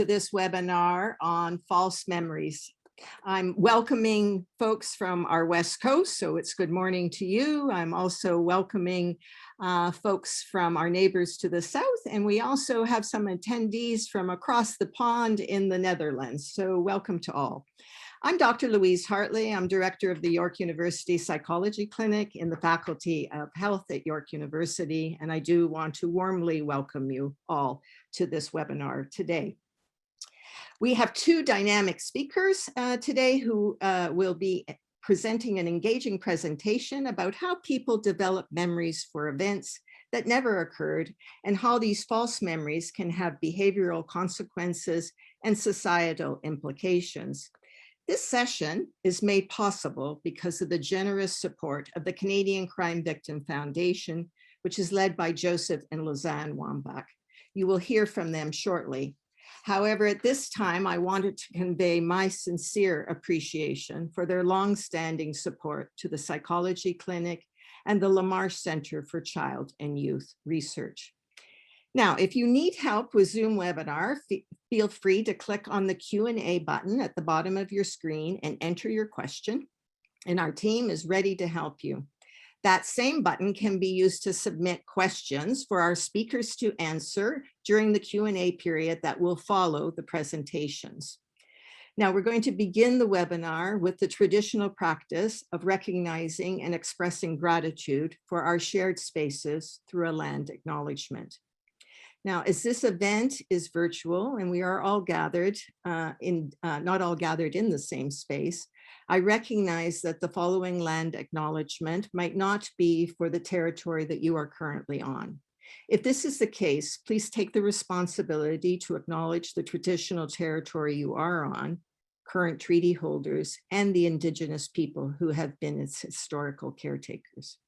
to this webinar on false memories. I'm welcoming folks from our West Coast, so it's good morning to you. I'm also welcoming folks from our neighbors to the south, and we also have some attendees from across the pond in the Netherlands, so welcome to all. I'm Dr. Louise Hartley. I'm director of the York University Psychology Clinic in the Faculty of Health at York University, and I do want to warmly welcome you all to this webinar today. We have two dynamic speakers today who will be presenting an engaging presentation about how people develop memories for events that never occurred and how these false memories can have behavioral consequences and societal implications. This session is made possible because of the generous support of the Canadian Crime Victim Foundation, which is led by Joseph and Lausanne Wambach. You will hear from them shortly. However, at this time, I wanted to convey my sincere appreciation for their long-standing support to the Psychology Clinic and the LaMarche Center for Child and Youth Research. Now, if you need help with Zoom webinar, feel free to click on the Q&A button at the bottom of your screen and enter your question, and our team is ready to help you. That same button can be used to submit questions for our speakers to answer during the Q&A period that will follow the presentations. Now, we're going to begin the webinar with the traditional practice of recognizing and expressing gratitude for our shared spaces through a land acknowledgement. Now, as this event is virtual and we are all gathered not all gathered in the same space, I recognize that the following land acknowledgement might not be for the territory that you are currently on. If this is the case, please take the responsibility to acknowledge the traditional territory you are on, current treaty holders, and the Indigenous people who have been its historical caretakers.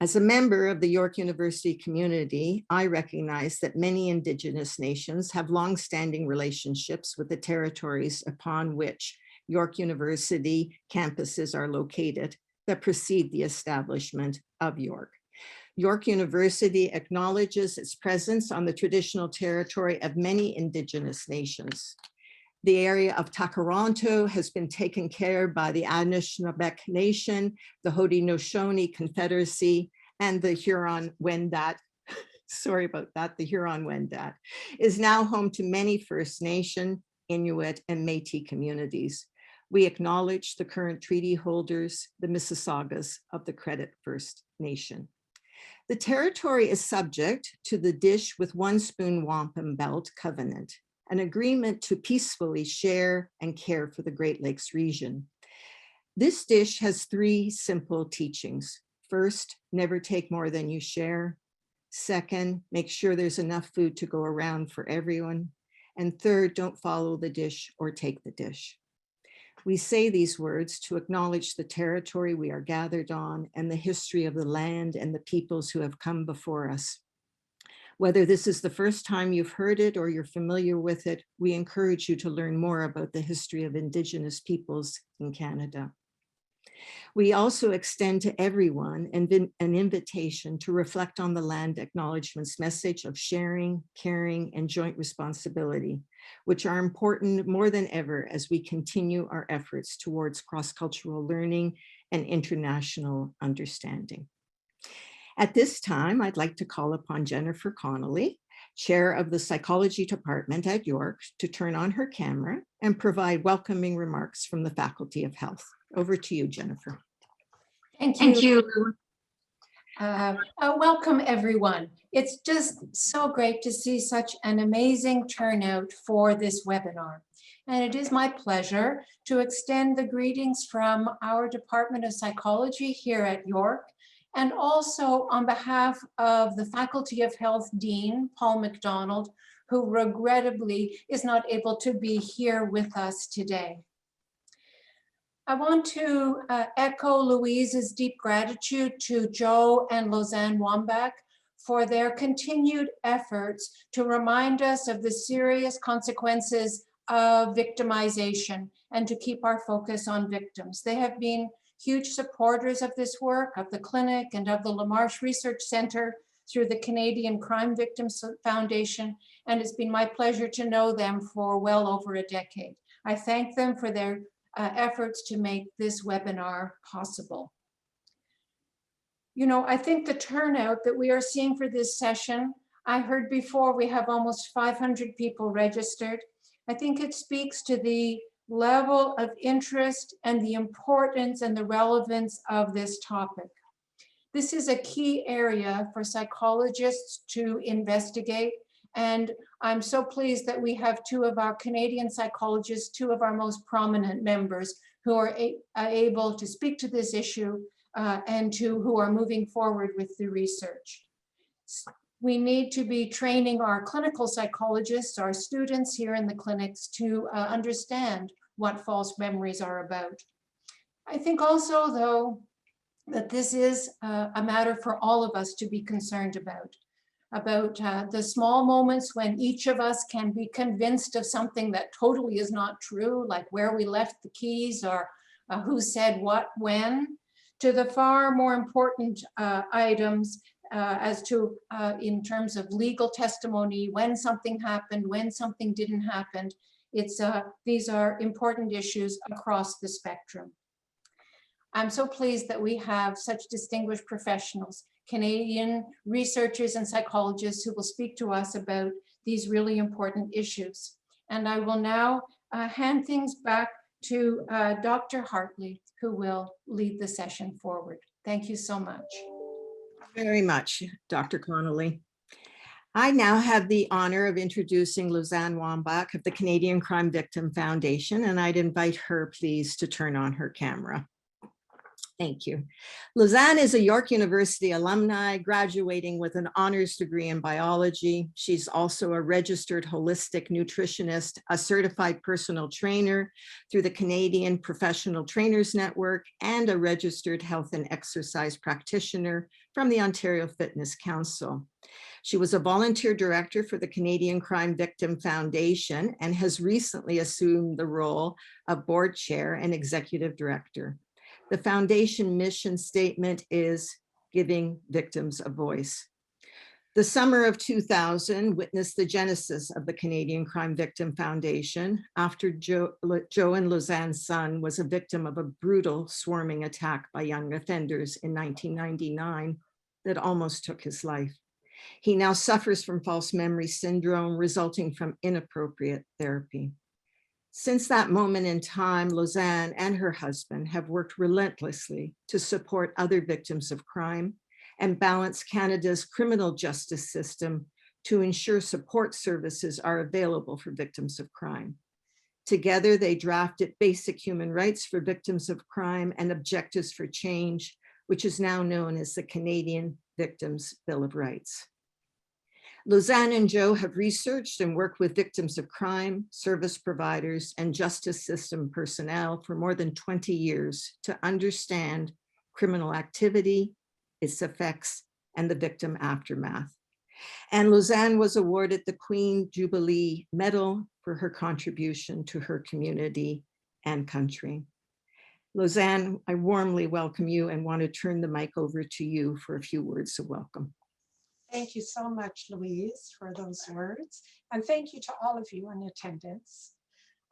As a member of the York University community, I recognize that many Indigenous nations have long-standing relationships with the territories upon which York University campuses are located that precede the establishment of York. York University acknowledges its presence on the traditional territory of many Indigenous nations. The area of Takaranto has been taken care of by the Anishinaabe Nation, the Haudenosaunee Confederacy, and the Huron-Wendat, sorry about that, the Huron-Wendat, is now home to many First Nation, Inuit, and Métis communities. We acknowledge the current treaty holders, the Mississaugas of the Credit First Nation. The territory is subject to the Dish with One Spoon Wampum Belt Covenant, an agreement to peacefully share and care for the Great Lakes region. This dish has three simple teachings. First, never take more than you share. Second, make sure there's enough food to go around for everyone. And third, don't follow the dish or take the dish. We say these words to acknowledge the territory we are gathered on and the history of the land and the peoples who have come before us. Whether this is the first time you've heard it or you're familiar with it, we encourage you to learn more about the history of Indigenous peoples in Canada. We also extend to everyone an invitation to reflect on the land acknowledgement's message of sharing, caring, and joint responsibility, which are important more than ever as we continue our efforts towards cross-cultural learning and international understanding. At this time, I'd like to call upon Jennifer Connolly, chair of the psychology department at York, to turn on her camera and provide welcoming remarks from the Faculty of Health. Over to you, Jennifer. Thank you. Welcome, everyone. It's just so great to see such an amazing turnout for this webinar. And it is my pleasure to extend the greetings from our Department of Psychology here at York, and also on behalf of the Faculty of Health Dean, Paul McDonald, who regrettably is not able to be here with us today. I want to echo Louise's deep gratitude to Joe and Lausanne Wambach for their continued efforts to remind us of the serious consequences of victimization and to keep our focus on victims. They have been huge supporters of this work, of the clinic and of the LaMarche Research Center through the Canadian Crime Victims Foundation, and it's been my pleasure to know them for well over a decade. I thank them for their efforts to make this webinar possible. You know, I think the turnout that we are seeing for this session, I heard before we have almost 500 people registered. I think it speaks to the level of interest and the importance and the relevance of this topic. This is a key area for psychologists to investigate, and I'm so pleased that we have two of our Canadian psychologists, two of our most prominent members, who are able to speak to this issue and who are moving forward with the research. We need to be training our clinical psychologists, our students here in the clinics, to understand what false memories are about. I think also, though, that this is a matter for all of us to be concerned about the small moments when each of us can be convinced of something that totally is not true, like where we left the keys or who said what when, to the far more important items as to in terms of legal testimony, when something happened, when something didn't happen. These are important issues across the spectrum. I'm so pleased that we have such distinguished professionals, Canadian researchers and psychologists who will speak to us about these really important issues. And I will now hand things back to Dr. Hartley, who will lead the session forward. Thank you so much. Very much, Dr. Connolly. I now have the honor of introducing Lausanne Wambach of the Canadian Crime Victim Foundation, and I'd invite her, please, to turn on her camera. Thank you. Lausanne is a York University alumni, graduating with an honors degree in biology. She's also a registered holistic nutritionist, a certified personal trainer through the Canadian Professional Trainers Network, and a registered health and exercise practitioner from the Ontario Fitness Council. She was a volunteer director for the Canadian Crime Victim Foundation and has recently assumed the role of board chair and executive director. The foundation mission statement is giving victims a voice. The summer of 2000 witnessed the genesis of the Canadian Crime Victim Foundation after Joe and Lausanne's son was a victim of a brutal swarming attack by young offenders in 1999 that almost took his life. He now suffers from false memory syndrome resulting from inappropriate therapy. Since that moment in time, Lausanne and her husband have worked relentlessly to support other victims of crime and balance Canada's criminal justice system to ensure support services are available for victims of crime. Together, they drafted Basic Human Rights for Victims of Crime and Objectives for Change, which is now known as the Canadian Victims' Bill of Rights. Lausanne and Joe have researched and worked with victims of crime, service providers, and justice system personnel for more than 20 years to understand criminal activity, its effects, and the victim aftermath. And Lausanne was awarded the Queen Jubilee Medal for her contribution to her community and country. Lausanne, I warmly welcome you and want to turn the mic over to you for a few words of welcome. Thank you so much, Louise, for those words. And thank you to all of you in attendance.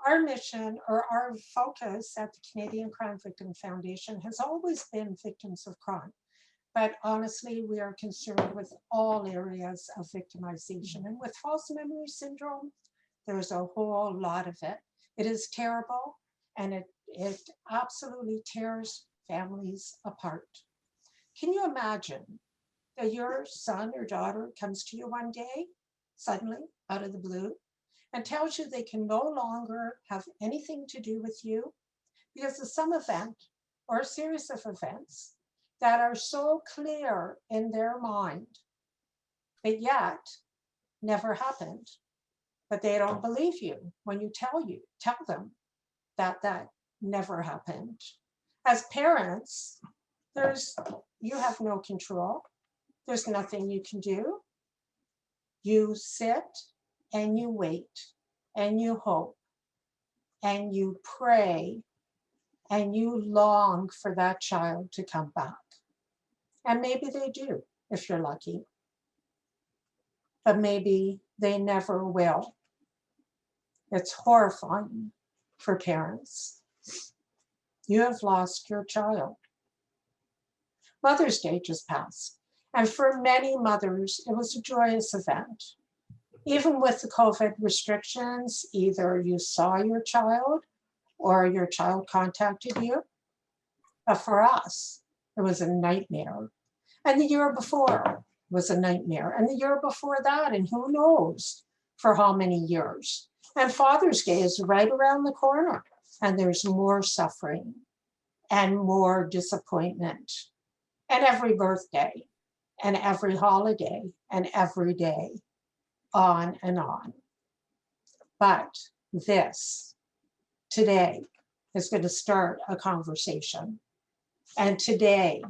Our mission, or our focus at the Canadian Crime Victim Foundation, has always been victims of crime. But honestly, we are concerned with all areas of victimization. And with false memory syndrome, there's a whole lot of it. It is terrible, and it absolutely tears families apart. Can you imagine that your son or daughter comes to you one day, suddenly, out of the blue, and tells you they can no longer have anything to do with you because of some event or a series of events that are so clear in their mind, but yet never happened. But they don't believe you when you tell them that that never happened. As parents, you have no control. There's nothing you can do. You sit and you wait and you hope and you pray and you long for that child to come back. And maybe they do, if you're lucky. But maybe They never will. It's horrifying for parents. You have lost your child. Mother's Day just passed, and for many mothers, it was a joyous event. Even with the COVID restrictions, either you saw your child or your child contacted you. But for us, it was a nightmare. And the year before was a nightmare. And the year before that, and who knows for how many years. And Father's Day is right around the corner. And there's more suffering and more disappointment. And every birthday and every holiday and every day, on and on. But this, today, is going to start a conversation. And today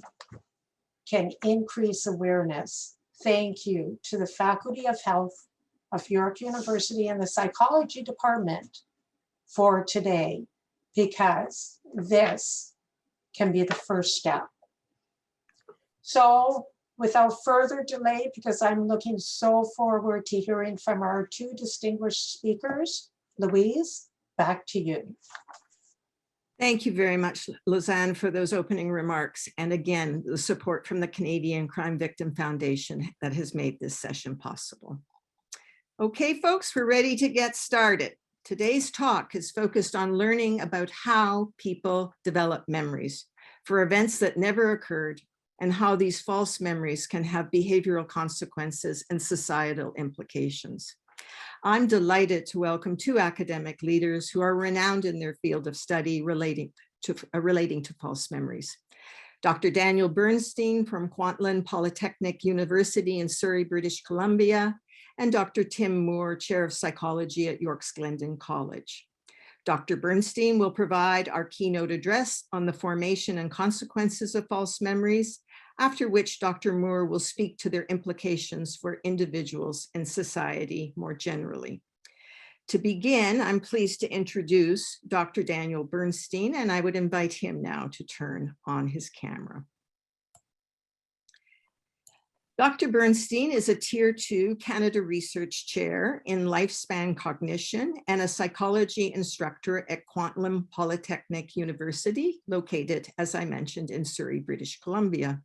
can increase awareness. Thank you to the Faculty of Health of York University and the Psychology Department for today, because this can be the first step. So without further delay, because I'm looking so forward to hearing from our two distinguished speakers, Louise, back to you. Thank you very much, Lausanne, for those opening remarks. And again, the support from the Canadian Crime Victim Foundation that has made this session possible. Okay, folks, we're ready to get started. Today's talk is focused on learning about how people develop memories for events that never occurred and how these false memories can have behavioral consequences and societal implications. I'm delighted to welcome two academic leaders who are renowned in their field of study relating to false memories. Dr. Daniel Bernstein from Kwantlen Polytechnic University in Surrey, British Columbia, and Dr. Tim Moore, Chair of Psychology at York's Glendon College. Dr. Bernstein will provide our keynote address on the formation and consequences of false memories, after which Dr. Moore will speak to their implications for individuals and society more generally. To begin, I'm pleased to introduce Dr. Daniel Bernstein, and I would invite him now to turn on his camera. Dr. Bernstein is a Tier 2 Canada Research Chair in Lifespan Cognition and a psychology instructor at Kwantlen Polytechnic University, located, as I mentioned, in Surrey, British Columbia.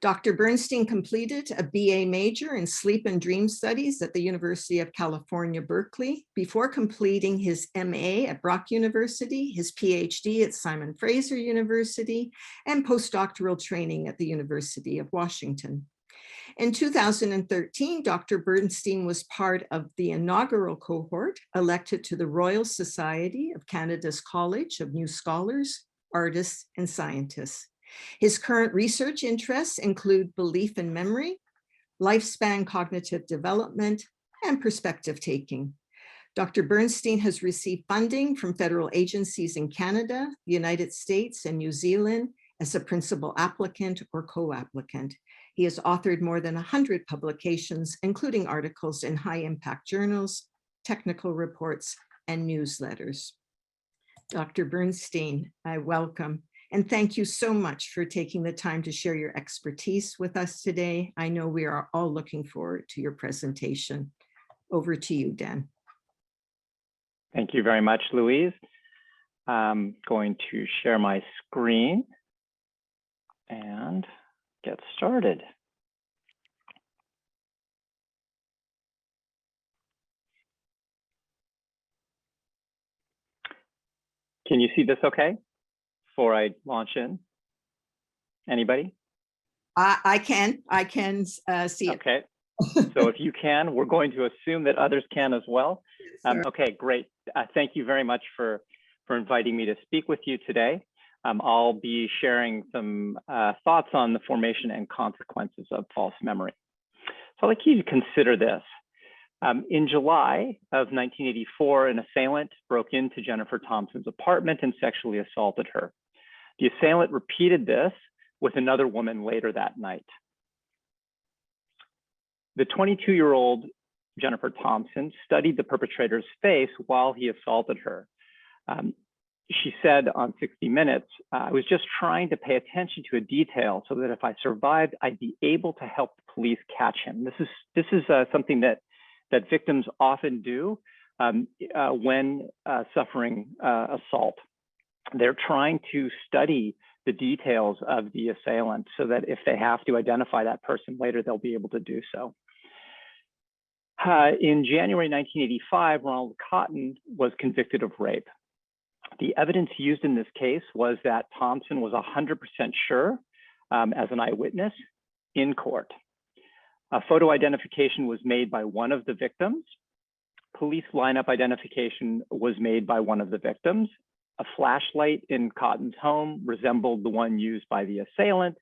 Dr. Bernstein completed a BA major in sleep and dream studies at the University of California, Berkeley, before completing his MA at Brock University, his PhD at Simon Fraser University, and postdoctoral training at the University of Washington. In 2013, Dr. Bernstein was part of the inaugural cohort elected to the Royal Society of Canada's College of New Scholars, Artists, and Scientists. His current research interests include belief in memory, lifespan cognitive development, and perspective taking. Dr. Bernstein has received funding from federal agencies in Canada, the United States, and New Zealand as a principal applicant or co-applicant. He has authored more than 100 publications, including articles in high-impact journals, technical reports, and newsletters. Dr. Bernstein, I welcome. And thank you so much for taking the time to share your expertise with us today. I know we are all looking forward to your presentation. Over to you, Dan. Thank you very much, Louise. I'm going to share my screen and get started. Can you see this okay before I launch in? Anybody? I can see it. Okay. So if you can, we're going to assume that others can as well. Okay, great. Thank you very much for inviting me to speak with you today. I'll be sharing some thoughts on the formation and consequences of false memory. So I'd like you to consider this. In July of 1984, an assailant broke into Jennifer Thompson's apartment and sexually assaulted her. The assailant repeated this with another woman later that night. The 22-year-old Jennifer Thompson studied the perpetrator's face while he assaulted her. She said on 60 Minutes, I was just trying to pay attention to a detail so that if I survived, I'd be able to help the police catch him. This is something that that victims often do when suffering assault. They're trying to study the details of the assailant so that if they have to identify that person later, they'll be able to do so. In January 1985, Ronald Cotton was convicted of rape. The evidence used in this case was that Thompson was 100% sure as an eyewitness in court. A photo identification was made by one of the victims. Police lineup identification was made by one of the victims. A flashlight in Cotton's home resembled the one used by the assailant.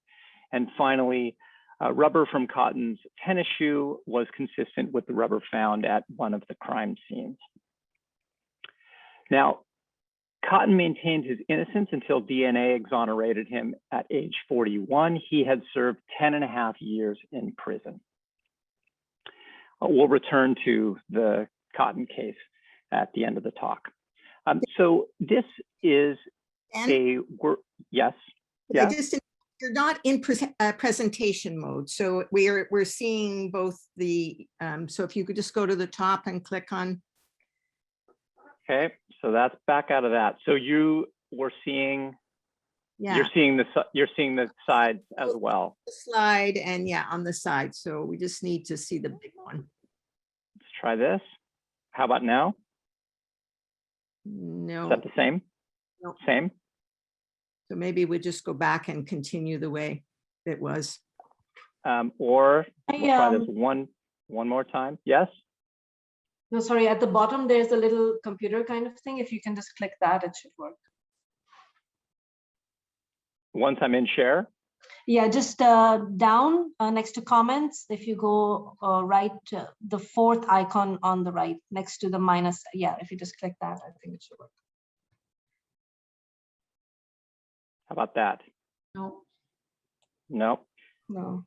And finally, rubber from Cotton's tennis shoe was consistent with the rubber found at one of the crime scenes. Now, Cotton maintained his innocence until DNA exonerated him at age 41. He had served 10.5 years in prison. We'll return to the Cotton case at the end of the talk. So this is yes. You're not in presentation mode. So we're seeing both the, so if you could just go to the top and click on. Okay, so that's back out of that. So you were seeing, yeah, you're seeing the sides as well. The slide and yeah, on the side. So we just need to see the big one. Let's try this. How about now? No. Is that the same? Nope. Same? So maybe we just go back and continue the way it was. Or we'll try this one more time. Yes? No, sorry, at the bottom, there's a little computer kind of thing. If you can just click that, it should work. Once I'm in share? Yeah, just down next to comments. If you go right, the fourth icon on the right, next to the minus. Yeah, if you just click that, I think it should work. How about that? No. No. No.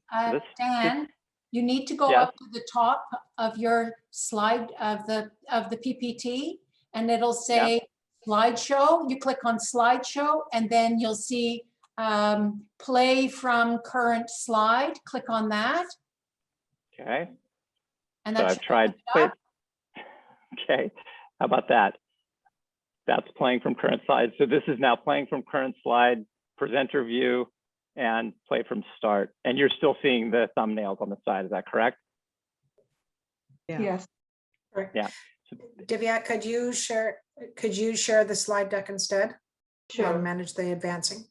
Dan, you need to go Yes. up to the top of your slide of the PPT, and it'll say slideshow. You click on slideshow, and then you'll see play from current slide. Click on that. Okay. And So that I've tried. Wait. Okay. How about that? That's playing from current slide. So this is now playing from current slide, presenter view, and play from start. And you're still seeing the thumbnails on the side. Is that correct? Yeah. Yes. Yeah. Divya, could you share the slide deck instead? Sure. And manage the advancing.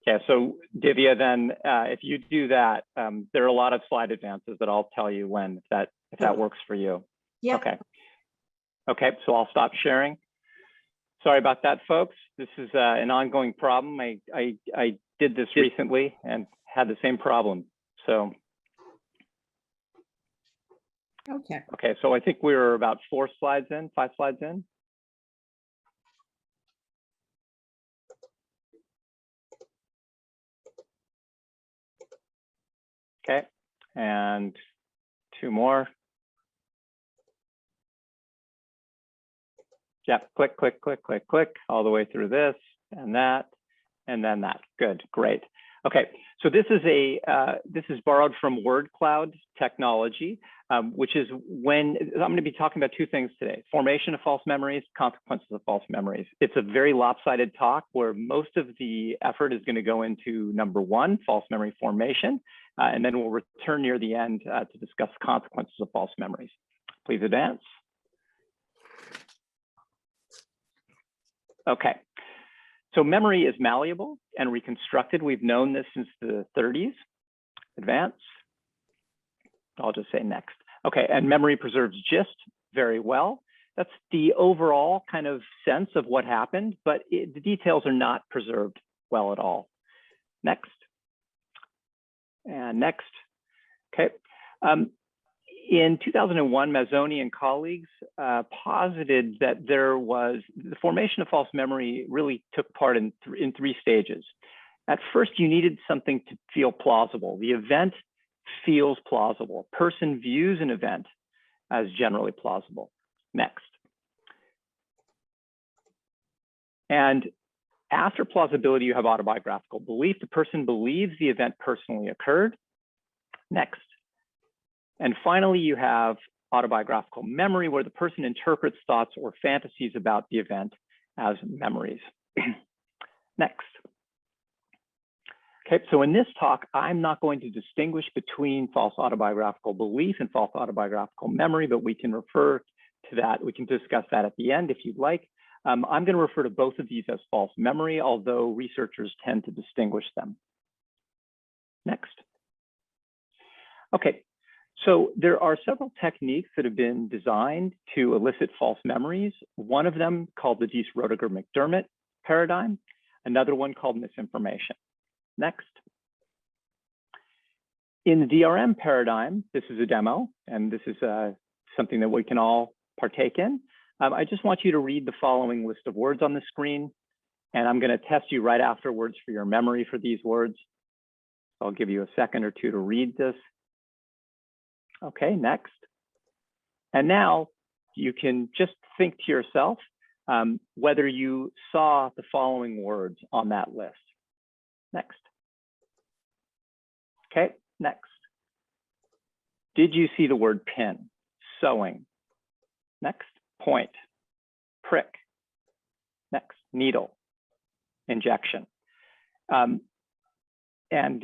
Yeah, so Divya, then if you do that, there are a lot of slide advances that I'll tell you when, if that works for you. Yeah. Okay. Okay, so I'll stop sharing. Sorry about that, folks. This is an ongoing problem. I did this recently and had the same problem. So. Okay. Okay, so I think we were about 5 slides in. Okay, and 2 more. Yeah, click, click, click, click, click, all the way through this and that, and then that. Good, great. Okay, so this is borrowed from word cloud technology, which is when I'm going to be talking about 2 things today: formation of false memories, consequences of false memories. It's a very lopsided talk where most of the effort is going to go into number 1, false memory formation, and then we'll return near the end to discuss consequences of false memories. Please advance. Okay, so memory is malleable and reconstructed. We've known this since the 30s. Advance. I'll just say next. Okay, and memory preserves gist very well. That's the overall kind of sense of what happened, but the details are not preserved well at all. Next. And next. Okay. In 2001, Mazzoni and colleagues posited that the formation of false memory really took part in 3 stages. At first, you needed something to feel plausible. The event feels plausible. A person views an event as generally plausible. Next. And after plausibility, you have autobiographical belief. The person believes the event personally occurred. Next. And finally, you have autobiographical memory, where the person interprets thoughts or fantasies about the event as memories. Next. Okay, so in this talk, I'm not going to distinguish between false autobiographical belief and false autobiographical memory, but we can refer to that. We can discuss that at the end if you'd like. I'm going to refer to both of these as false memory, although researchers tend to distinguish them. Next. Okay, so there are several techniques that have been designed to elicit false memories. One of them called the Rodiger-McDermott paradigm, another one called misinformation. Next. In the DRM paradigm, this is a demo, and this is something that we can all partake in. I just want you to read the following list of words on the screen, and I'm going to test you right afterwards for your memory for these words. I'll give you a second or two to read this. Okay, next. And now you can just think to yourself whether you saw the following words on that list. Next. Okay, next. Did you see the word pin, sewing? Next, point, prick. Next, needle, injection. And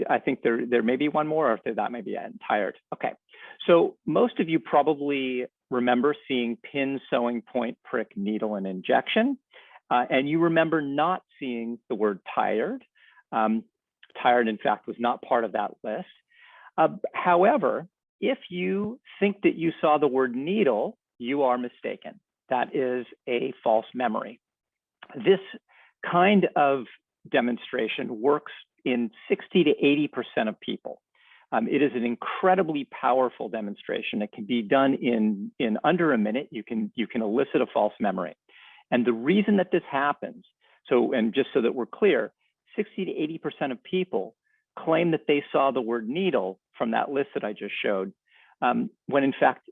I think there may be one more, or if that may be tired. Okay, so most of you probably remember seeing pin, sewing, point, prick, needle, and injection. And you remember not seeing the word tired. Tired, in fact, was not part of that list. However, if you think that you saw the word needle, you are mistaken. That is a false memory. This kind of demonstration works in 60 to 80% of people. It is an incredibly powerful demonstration. It can be done in under a minute. You can elicit a false memory. And the reason that this happens, and just so that we're clear, 60 to 80% of people claim that they saw the word needle from that list that I just showed, when in fact,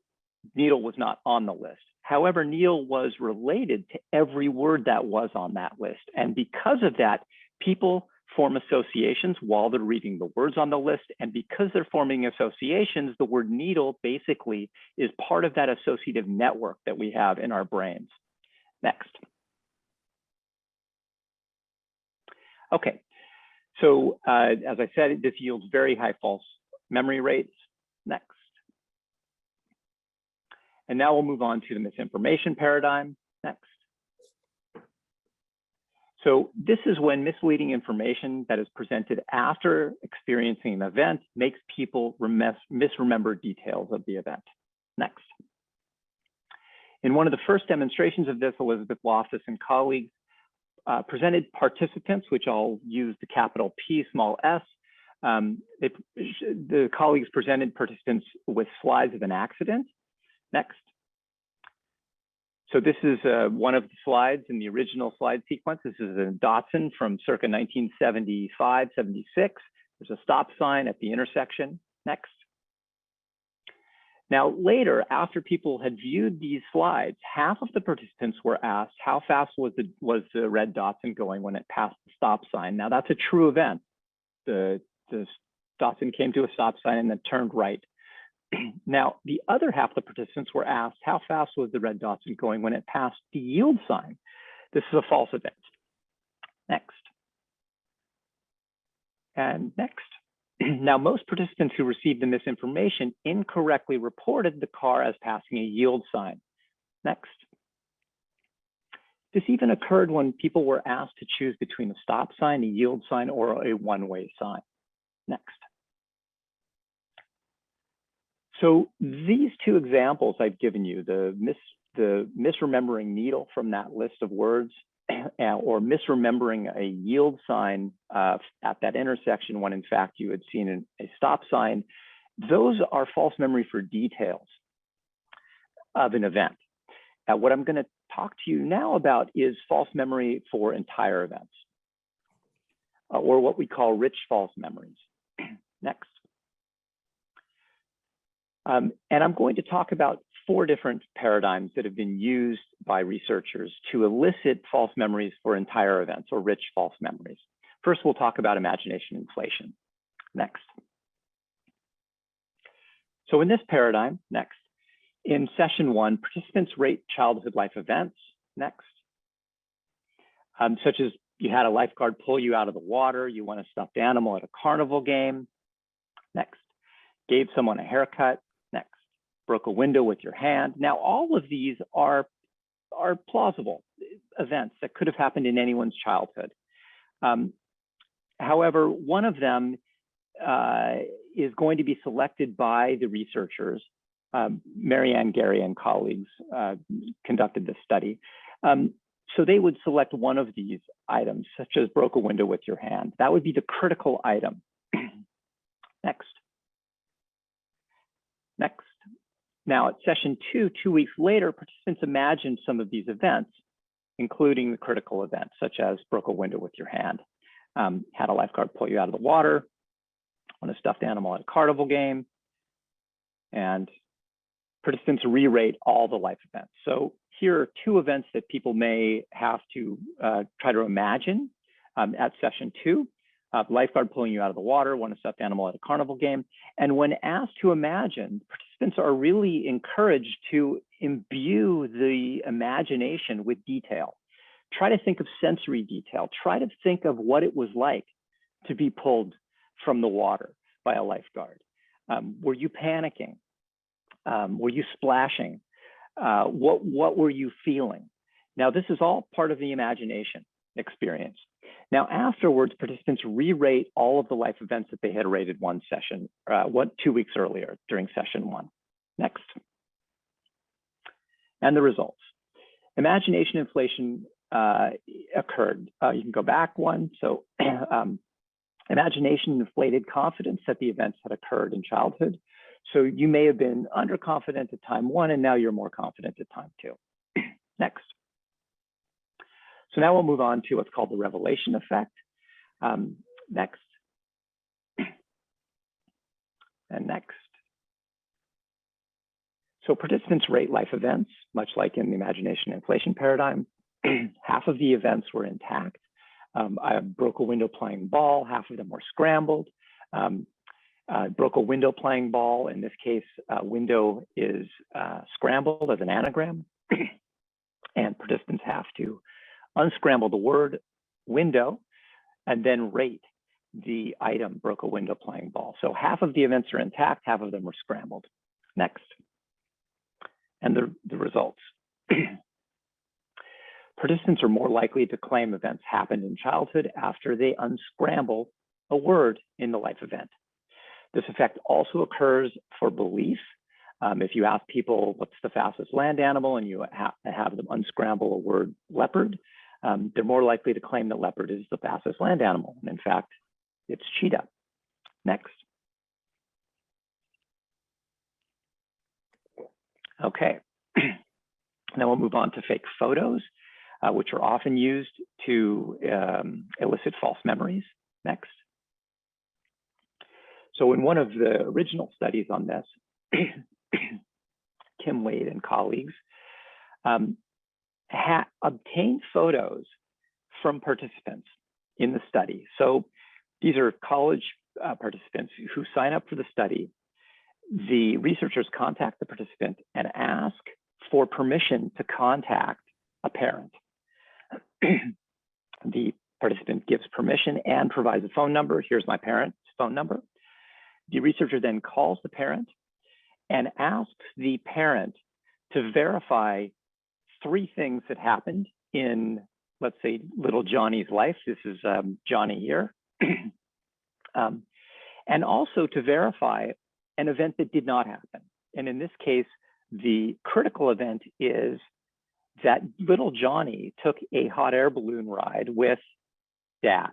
needle was not on the list. However, needle was related to every word that was on that list. And because of that, people form associations while they're reading the words on the list. And because they're forming associations, the word needle basically is part of that associative network that we have in our brains. Next. Okay, so as I said, this yields very high false memory rates. Next. And now we'll move on to the misinformation paradigm. Next. So this is when misleading information that is presented after experiencing an event makes people misremember details of the event. Next. In one of the first demonstrations of this, Elizabeth Loftus and colleagues presented participants, which I'll use the capital P, small s. The colleagues presented participants with slides of an accident. Next. So this is one of the slides in the original slide sequence. This is a Datsun from circa 1975, 76. There's a stop sign at the intersection. Next. Now later, after people had viewed these slides, half of the participants were asked how fast was the red Datsun going when it passed the stop sign. Now that's a true event. The Datsun came to a stop sign and then turned right. Now, the other half of the participants were asked how fast was the red Datsun going when it passed the yield sign. This is a false event. Next. And next. Now, most participants who received the misinformation incorrectly reported the car as passing a yield sign. Next. This even occurred when people were asked to choose between a stop sign, a yield sign, or a one-way sign. Next. So these two examples I've given you, the misremembering needle from that list of words, or misremembering a yield sign at that intersection when in fact you had seen a stop sign, those are false memory for details of an event. What I'm going to talk to you now about is false memory for entire events, or what we call rich false memories. Next. And I'm going to talk about 4 different paradigms that have been used by researchers to elicit false memories for entire events, or rich false memories. First, we'll talk about imagination inflation. Next. So in this paradigm, next, in session 1, participants rate childhood life events, next, such as you had a lifeguard pull you out of the water, you won a stuffed animal at a carnival game, next, gave someone a haircut, next, broke a window with your hand. Now, all of these are plausible events that could have happened in anyone's childhood. However, one of them is going to be selected by the researchers. Marianne, Gary, and colleagues conducted this study. So they would select one of these items, such as broke a window with your hand. That would be the critical item. Next. Next. Now at session 2, 2 weeks later, participants imagined some of these events, including the critical events, such as broke a window with your hand, had a lifeguard pull you out of the water, won a stuffed animal at a carnival game, and participants re-rate all the life events. So here are 2 events that people may have to try to imagine at session 2. Lifeguard pulling you out of the water, won a stuffed animal at a carnival game. And when asked to imagine, participants are really encouraged to imbue the imagination with detail. Try to think of sensory detail. Try to think of what it was like to be pulled from the water by a lifeguard. Were you panicking? Were you splashing? What were you feeling? Now, this is all part of the imagination experience. Now, afterwards, participants re-rate all of the life events that they had rated 2 weeks earlier during session 1. Next. And the results. Imagination inflation occurred. You can go back one. So imagination inflated confidence that the events had occurred in childhood. So you may have been underconfident at time 1, and now you're more confident at time 2. Next. So now we'll move on to what's called the revelation effect. Next. And next. So participants rate life events, much like in the imagination inflation paradigm. Half of the events were intact. I broke a window playing ball, half of them were scrambled. Broke a window playing ball. In this case, window is scrambled as an anagram. And participants have to unscramble the word window and then rate the item broke a window playing ball. So half of the events are intact, half of them were scrambled. Next. And the results. Participants are more likely to claim events happened in childhood after they unscramble a word in the life event. This effect also occurs for belief. If you ask people what's the fastest land animal and you have them unscramble a word leopard, they're more likely to claim that leopard is the fastest land animal. And in fact, it's cheetah. Next. Okay. Now we'll move on to fake photos, which are often used to elicit false memories. Next. So in one of the original studies on this, Kim Wade and colleagues obtained photos from participants in the study. So these are college participants who sign up for the study. The researchers contact the participant and ask for permission to contact a parent. The participant gives permission and provides a phone number. Here's my parent's phone number. The researcher then calls the parent and asks the parent to verify 3 things that happened in, let's say, little Johnny's life. This is Johnny here. And also to verify an event that did not happen. And in this case, the critical event is that little Johnny took a hot air balloon ride with dad,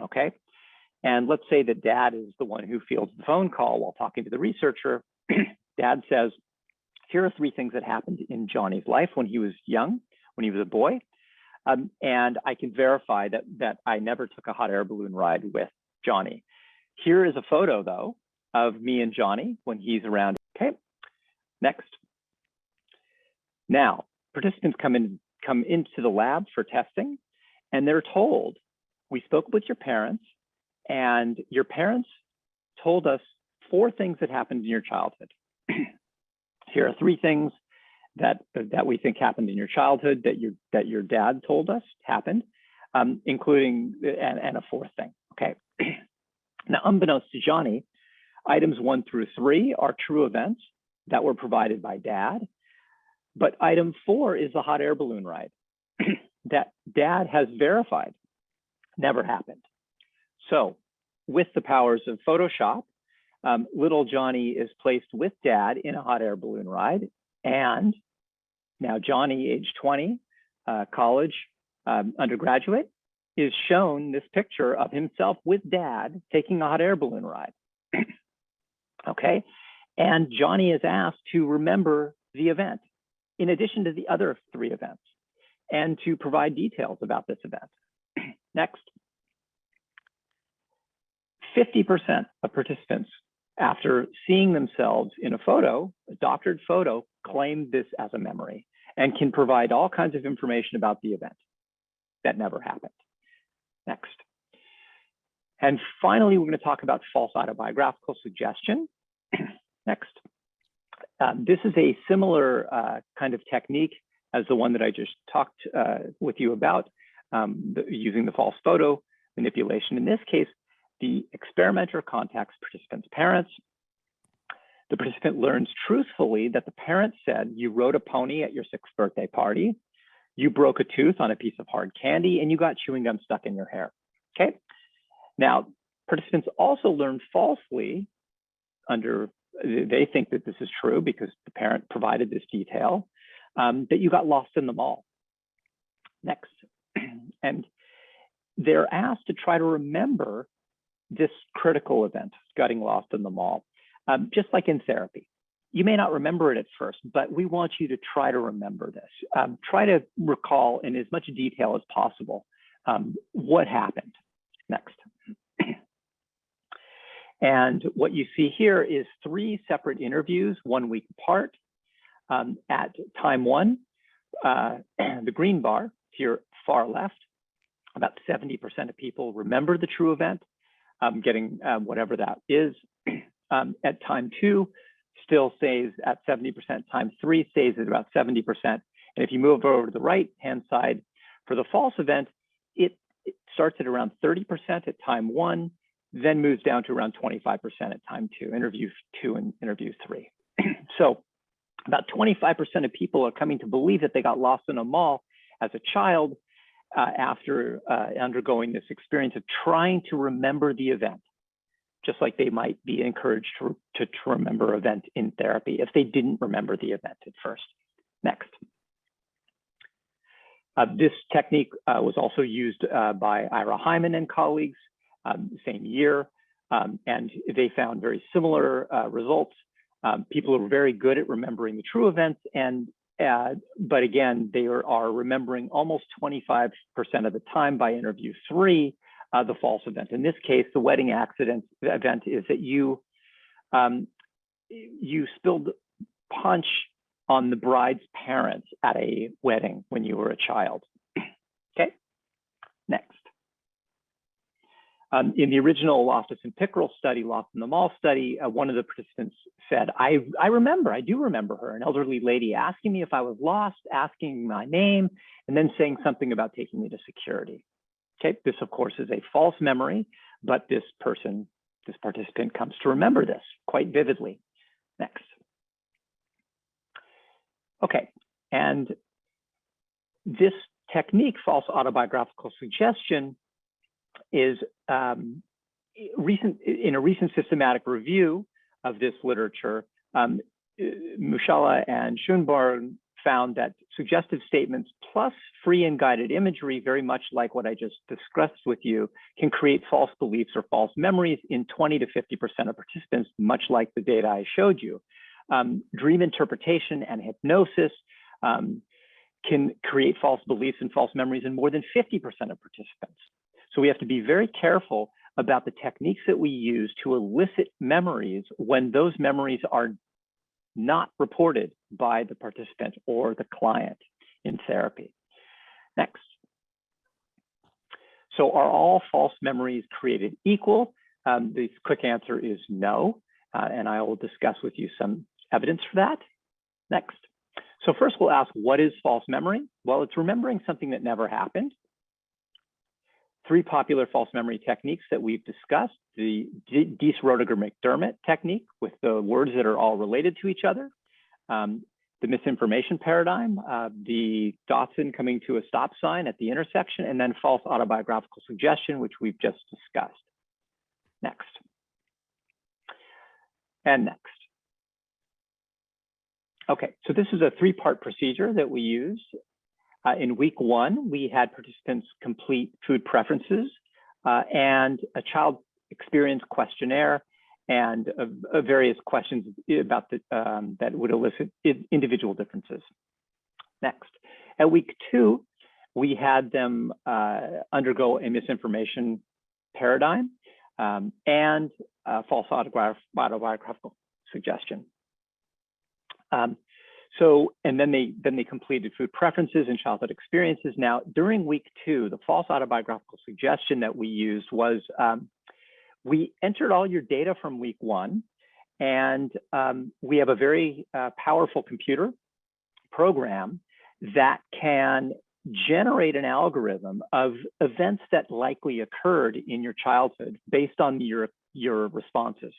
okay? And let's say that dad is the one who fields the phone call while talking to the researcher. Dad says, here are 3 things that happened in Johnny's life when he was young, when he was a boy. And I can verify that I never took a hot air balloon ride with Johnny. Here is a photo, though, of me and Johnny when he's around. Okay, next. Now, participants come into the lab for testing, and they're told, we spoke with your parents, and your parents told us 4 things that happened in your childhood. Here are 3 things that we think happened in your childhood that your dad told us happened, including and a 4th thing. Okay. Now, unbeknownst to Johnny, items 1 through 3 are true events that were provided by Dad, but item 4 is the hot air balloon ride that Dad has verified never happened. So, with the powers of Photoshop, little Johnny is placed with Dad in a hot air balloon ride, and now Johnny, age 20, college undergraduate, is shown this picture of himself with Dad taking a hot air balloon ride. Okay, and Johnny is asked to remember the event in addition to the other 3 events and to provide details about this event. Next, 50% of participants, after seeing themselves in a photo, a doctored photo, claim this as a memory and can provide all kinds of information about the event that never happened. Next. And finally, we're going to talk about false autobiographical suggestion. Next. This is a similar kind of technique as the one that I just talked with you about, using the false photo manipulation. In this case, the experimenter contacts participants' parents. The participant learns truthfully that the parent said, you rode a pony at your 6th birthday party, you broke a tooth on a piece of hard candy, and you got chewing gum stuck in your hair. Okay. Now, participants also learn falsely they think that this is true because the parent provided this detail, that you got lost in the mall. Next. And they're asked to try to remember this critical event, getting lost in the mall, just like in therapy. You may not remember it at first, but we want you to try to remember this. Try to recall in as much detail as possible what happened. Next. And what you see here is 3 separate interviews, 1 week apart. At time 1, the green bar here far left, about 70% of people remember the true event, getting whatever that is. At time 2, still stays at 70%. Time 3 stays at about 70%. And if you move over to the right-hand side for the false event, it starts at around 30% at time 1, then moves down to around 25% at time 2, interview 2 and interview 3. So about 25% of people are coming to believe that they got lost in a mall as a child after undergoing this experience of trying to remember the event, just like they might be encouraged to remember an event in therapy if they didn't remember the event at first. Next. This technique was also used by Ira Hyman and colleagues the same year, and they found very similar results. People are very good at remembering the true events, but again, they are remembering almost 25% of the time by interview 3, the false event. In this case, the wedding accident event is that you spilled punch on the bride's parents at a wedding when you were a child. Okay, next. In the original Loftus and Pickrell study, Lost in the Mall study, one of the participants said, I do remember her, an elderly lady asking me if I was lost, asking my name, and then saying something about taking me to security. Okay, this of course is a false memory, but this participant comes to remember this quite vividly. Next. Okay, and this technique, false autobiographical suggestion, is in a recent systematic review of this literature, Mushala and Schoenborn found that suggestive statements plus free and guided imagery, very much like what I just discussed with you, can create false beliefs or false memories in 20 to 50% of participants, much like the data I showed you. Dream interpretation and hypnosis can create false beliefs and false memories in more than 50% of participants. So we have to be very careful about the techniques that we use to elicit memories when those memories are not reported by the participant or the client in therapy. Next. So are all false memories created equal? The quick answer is no, and I will discuss with you some evidence for that. Next. So first we'll ask, what is false memory? Well, it's remembering something that never happened. 3 popular false memory techniques that we've discussed: the Diess-Roediger-McDermott technique with the words that are all related to each other, the misinformation paradigm, the Dotson coming to a stop sign at the intersection, and then false autobiographical suggestion, which we've just discussed. Next. And next. Okay, so this is a 3-part procedure that we used. In week 1, we had participants complete food preferences and a child experience questionnaire and various questions about that would elicit individual differences. Next. At week 2, we had them undergo a misinformation paradigm and false autobiographical suggestion. And then they completed food preferences and childhood experiences. Now, during week 2, the false autobiographical suggestion that we used was, we entered all your data from week 1, and we have a very powerful computer program that can generate an algorithm of events that likely occurred in your childhood based on your responses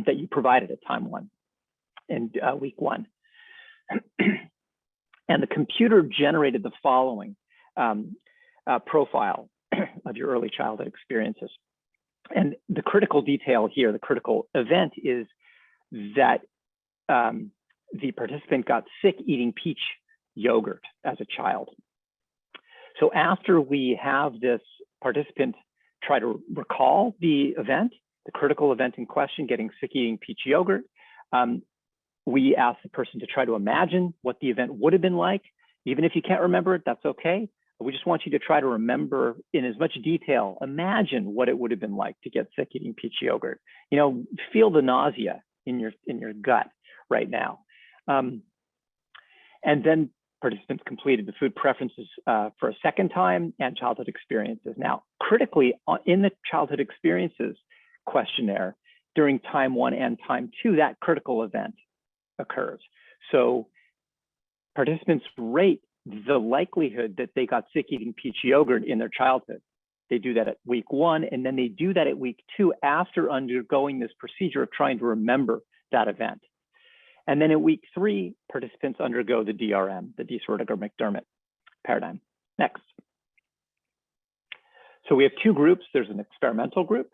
that you provided at time 1 and week 1. And the computer generated the following profile of your early childhood experiences. And the critical detail here, the critical event, is that the participant got sick eating peach yogurt as a child. So after we have this participant try to recall the event, the critical event in question, getting sick eating peach yogurt, we ask the person to try to imagine what the event would have been like. Even if you can't remember it, that's okay. We just want you to try to remember in as much detail, imagine what it would have been like to get sick eating peach yogurt. You know, feel the nausea in your gut right now. And then participants completed the food preferences for a second time and childhood experiences. Now, critically, in the childhood experiences questionnaire, during time 1 and time 2, that critical event occurs. So participants rate the likelihood that they got sick eating peach yogurt in their childhood. They do that at week 1, and then they do that at week 2 after undergoing this procedure of trying to remember that event. And then at week 3, participants undergo the DRM, the Diess-Roediger-McDermott paradigm. Next. So we have 2 groups. There's an experimental group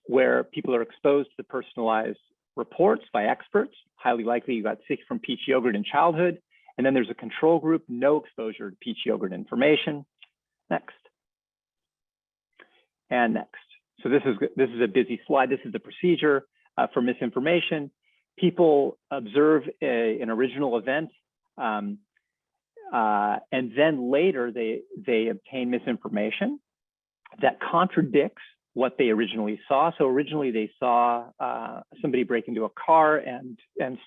where people are exposed to the personalized reports by experts. Highly likely you got sick from peach yogurt in childhood. And then there's a control group, no exposure to peach yogurt information. Next. And next. So this is a busy slide. This is the procedure for misinformation. People observe an original event, and then later they obtain misinformation that contradicts what they originally saw. So originally they saw somebody break into a car and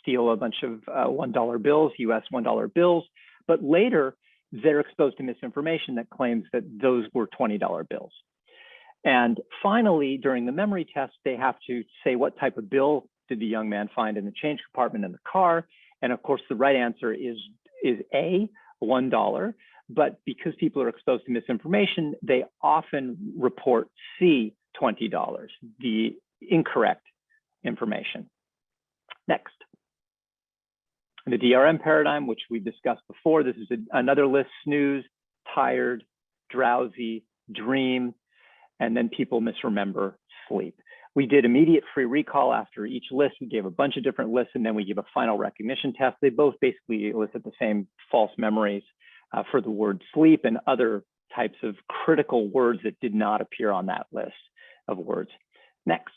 steal a bunch of $1 bills, US $1 bills, but later they're exposed to misinformation that claims that those were $20 bills. And finally, during the memory test, they have to say what type of bill did the young man find in the change compartment in the car. And of course, the right answer is A, $1. But because people are exposed to misinformation, they often report C, $20, the incorrect information. Next. The DRM paradigm, which we discussed before, this is another list: snooze, tired, drowsy, dream, and then people misremember, sleep. We did immediate free recall after each list. We gave a bunch of different lists, and then we give a final recognition test. They both basically elicit the same false memories for the word sleep and other types of critical words that did not appear on that list of words. Next.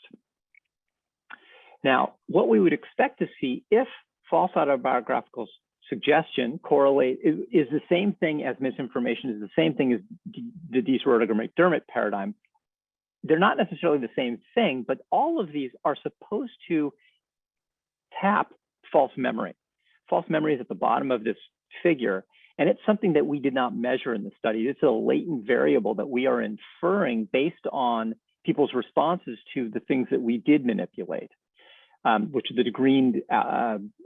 Now, what we would expect to see if false autobiographical suggestion correlate is the same thing as misinformation, is the same thing as the Diess-Roediger-McDermott paradigm. They're not necessarily the same thing, but all of these are supposed to tap false memory. False memory is at the bottom of this figure, and it's something that we did not measure in the study. It's a latent variable that we are inferring based on people's responses to the things that we did manipulate. which are the green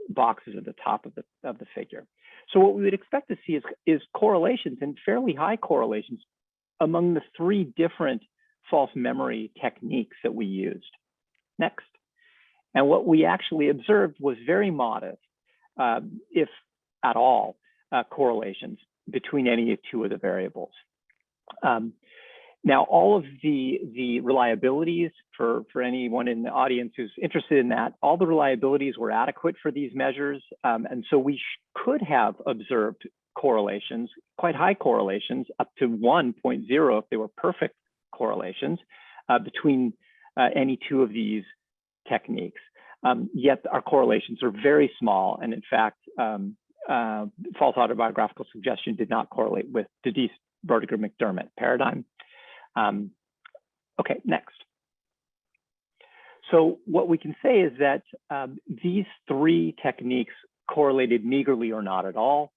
boxes at the top of the figure. So what we would expect to see is correlations, and fairly high correlations, among the 3 different false memory techniques that we used. Next. And what we actually observed was very modest, if at all, correlations between any 2 of the variables. Now, all of the reliabilities, for anyone in the audience who's interested in that, all the reliabilities were adequate for these measures. And so we could have observed correlations, quite high correlations, up to 1.0 if they were perfect correlations between any 2 of these techniques. Yet our correlations are very small. And in fact, false autobiographical suggestion did not correlate with the Vertiger-McDermott paradigm. Okay, next. So what we can say is that these 3 techniques correlated meagerly or not at all,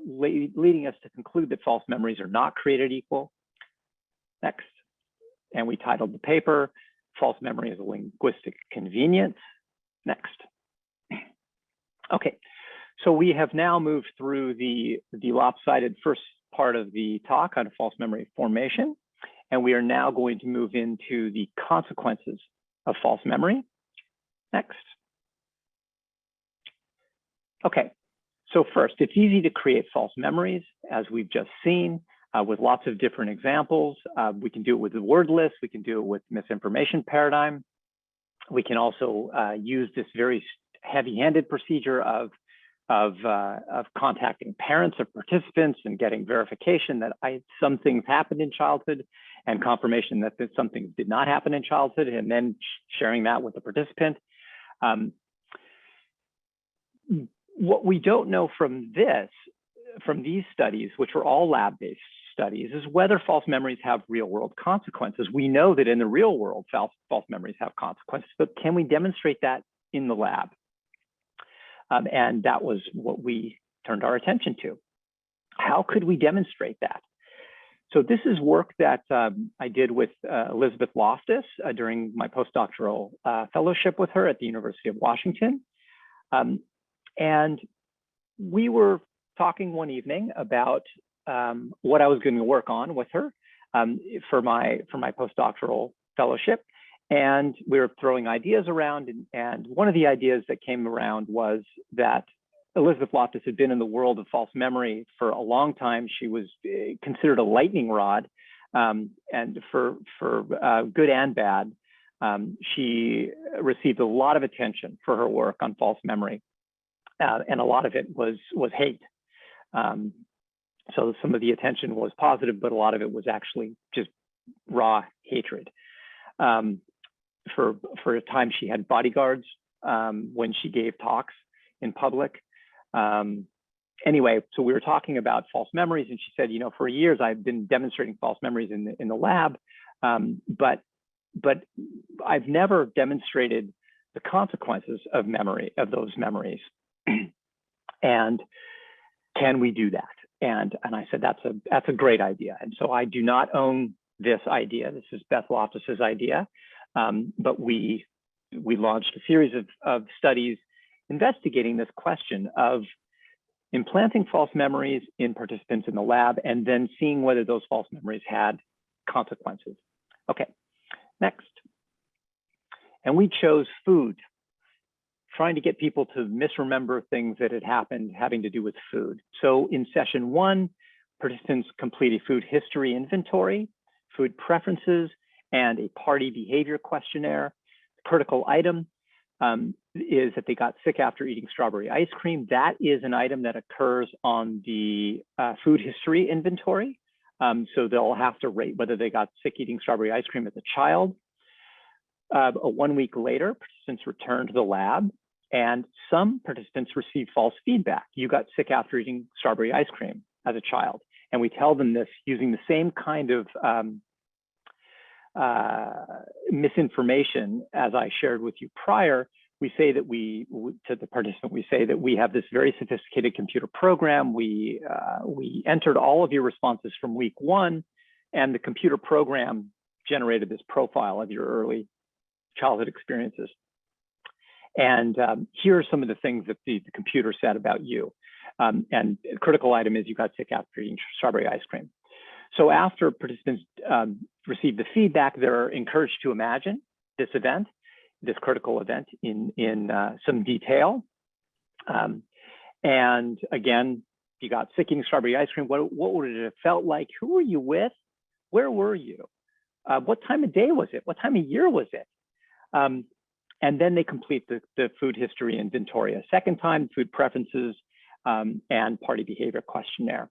leading us to conclude that false memories are not created equal. Next. And we titled the paper, False Memory is a Linguistic Convenience. Next. Okay, so we have now moved through the lopsided first part of the talk on false memory formation. And we are now going to move into the consequences of false memory. Next. Okay, so first, it's easy to create false memories, as we've just seen, with lots of different examples. We can do it with the word list. We can do it with misinformation paradigm. We can also use this very heavy-handed procedure of contacting parents of participants and getting verification that some things happened in childhood, and confirmation that some things did not happen in childhood, and then sharing that with the participant. What we don't know from these studies, which are all lab-based studies, is whether false memories have real-world consequences. We know that in the real world, false memories have consequences, but can we demonstrate that in the lab? And that was what we turned our attention to. How could we demonstrate that? So this is work that I did with Elizabeth Loftus during my postdoctoral fellowship with her at the University of Washington. And we were talking one evening about what I was going to work on with her for my postdoctoral fellowship. And we were throwing ideas around. And one of the ideas that came around was that Elizabeth Loftus had been in the world of false memory for a long time. She was considered a lightning rod, and for good and bad. She received a lot of attention for her work on false memory, and a lot of it was hate. So some of the attention was positive, but a lot of it was actually just raw hatred. For a time, she had bodyguards when she gave talks in public. Anyway, so we were talking about false memories, and she said, you know, for years I've been demonstrating false memories in the lab, but I've never demonstrated the consequences of those memories. And can we do that? And I said, that's a great idea. And so I do not own this idea. This is Beth Loftus's idea, but we launched a series of studies investigating this question of implanting false memories in participants in the lab and then seeing whether those false memories had consequences. Okay, next. And we chose food, trying to get people to misremember things that had happened having to do with food. So in session 1, participants complete a food history inventory, food preferences, and a party behavior questionnaire. The critical item is that they got sick after eating strawberry ice cream. That is an item that occurs on the food history inventory. So they'll have to rate whether they got sick eating strawberry ice cream as a child. 1 week later, participants return to the lab, and some participants receive false feedback. You got sick after eating strawberry ice cream as a child. And we tell them this using the same kind of misinformation as I shared with you prior. We say that to the participant, we say that we have this very sophisticated computer program. We entered all of your responses from week 1, and the computer program generated this profile of your early childhood experiences. And here are some of the things that the computer said about you. And a critical item is you got sick after eating strawberry ice cream. So after participants receive the feedback, they're encouraged to imagine this event, this critical event in some detail. And again, you got sick eating strawberry ice cream. What would it have felt like? Who were you with? Where were you? What time of day was it? What time of year was it? And then they complete the food history inventory a second time, food preferences, and party behavior questionnaire.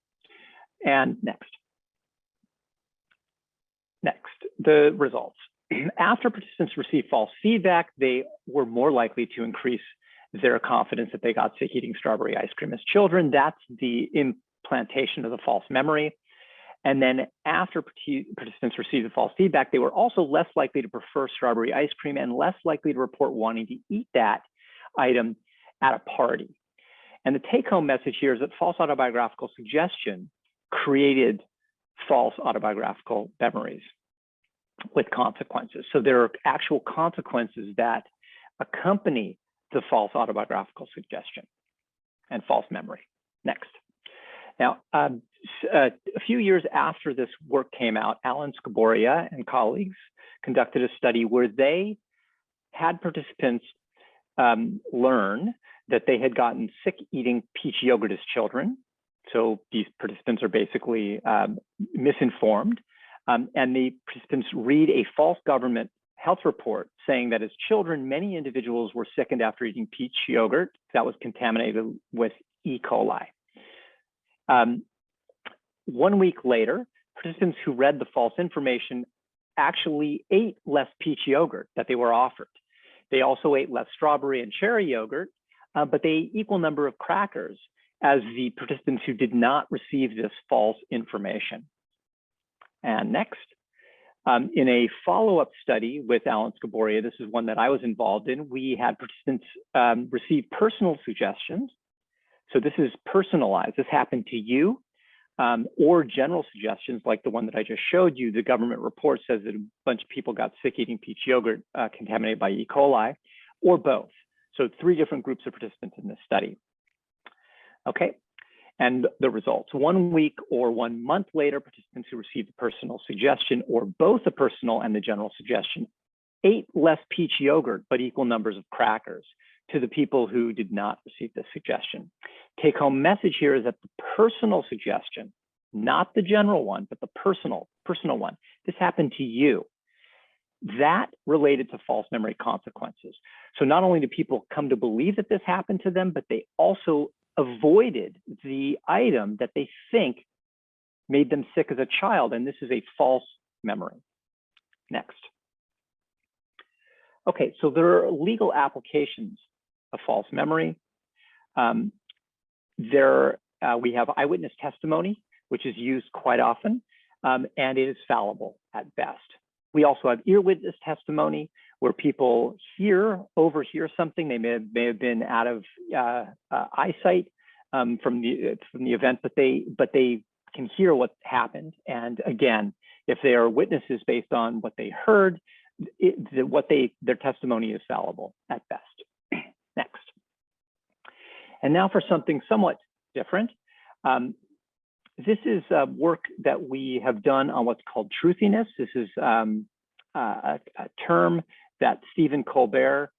And next, the results. After participants received false feedback, they were more likely to increase their confidence that they got sick eating strawberry ice cream as children. That's the implantation of the false memory. And then after participants received the false feedback, they were also less likely to prefer strawberry ice cream and less likely to report wanting to eat that item at a party. And the take-home message here is that false autobiographical suggestion created false autobiographical memories with consequences. So there are actual consequences that accompany the false autobiographical suggestion and false memory. Next. Now, a few years after this work came out, Alan Scaboria and colleagues conducted a study where they had participants learn that they had gotten sick eating peach yogurt as children. So these participants are basically misinformed. And the participants read a false government health report saying that as children, many individuals were sickened after eating peach yogurt that was contaminated with E. coli. 1 week later, participants who read the false information actually ate less peach yogurt that they were offered. They also ate less strawberry and cherry yogurt, but they ate equal number of crackers as the participants who did not receive this false information. And next, in a follow-up study with Alan Scaboria, this is one that I was involved in, we had participants receive personal suggestions. So this is personalized. This happened to you, or general suggestions like the one that I just showed you. The government report says that a bunch of people got sick eating peach yogurt contaminated by E. coli, or both. So 3 different groups of participants in this study. Okay, and the results. 1 week or 1 month later, participants who received the personal suggestion or both the personal and the general suggestion ate less peach yogurt, but equal numbers of crackers to the people who did not receive the suggestion. Take home message here is that the personal suggestion, not the general one, but the personal one, this happened to you. That related to false memory consequences. So not only do people come to believe that this happened to them, but they also avoided the item that they think made them sick as a child. And this is a false memory. Next. Okay, so there are legal applications of false memory. We have eyewitness testimony, which is used quite often, and it is fallible at best. We also have ear witness testimony, where people overhear something. They may have been out of eyesight from the event, but they can hear what happened. And again, if they are witnesses based on what they heard, their testimony is fallible at best. Next. And now for something somewhat different. This is work that we have done on what's called truthiness. This is a term that Stephen Colbert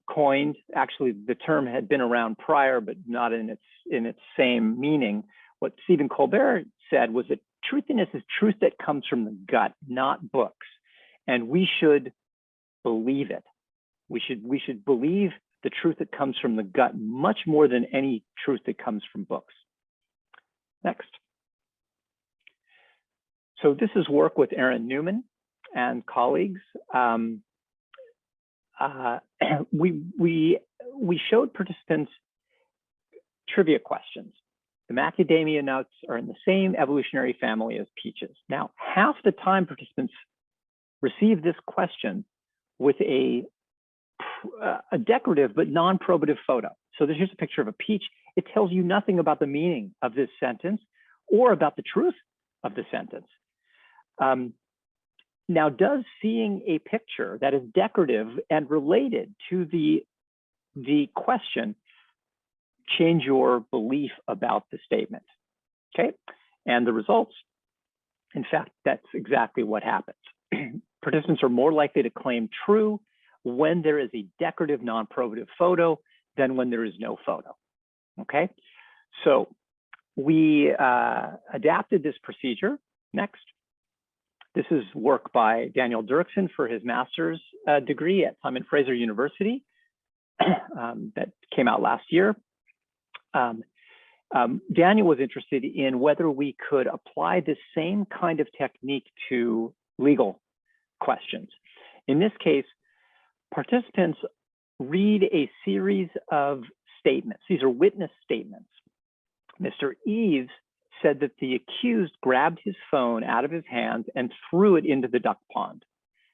coined. Actually, the term had been around prior, but not in its same meaning. What Stephen Colbert said was that truthiness is truth that comes from the gut, not books. And we should believe it. We should believe the truth that comes from the gut much more than any truth that comes from books. Next. So this is work with Aaron Newman and colleagues. We showed participants trivia questions. The macadamia nuts are in the same evolutionary family as peaches. Now, half the time participants receive this question with a decorative but non-probative photo. So here's a picture of a peach. It tells you nothing about the meaning of this sentence or about the truth of the sentence. Now, does seeing a picture that is decorative and related to the the question, change your belief about the statement, okay? And the results, in fact, that's exactly what happens. Participants are more likely to claim true when there is a decorative non-probative photo than when there is no photo, okay? So we adapted this procedure. Next. This is work by Daniel Bernstein for his master's degree at Simon Fraser University that came out last year. Daniel was interested in whether we could apply this same kind of technique to legal questions. In this case, participants read a series of statements. These are witness statements. Mr. Eves said that the accused grabbed his phone out of his hands and threw it into the duck pond.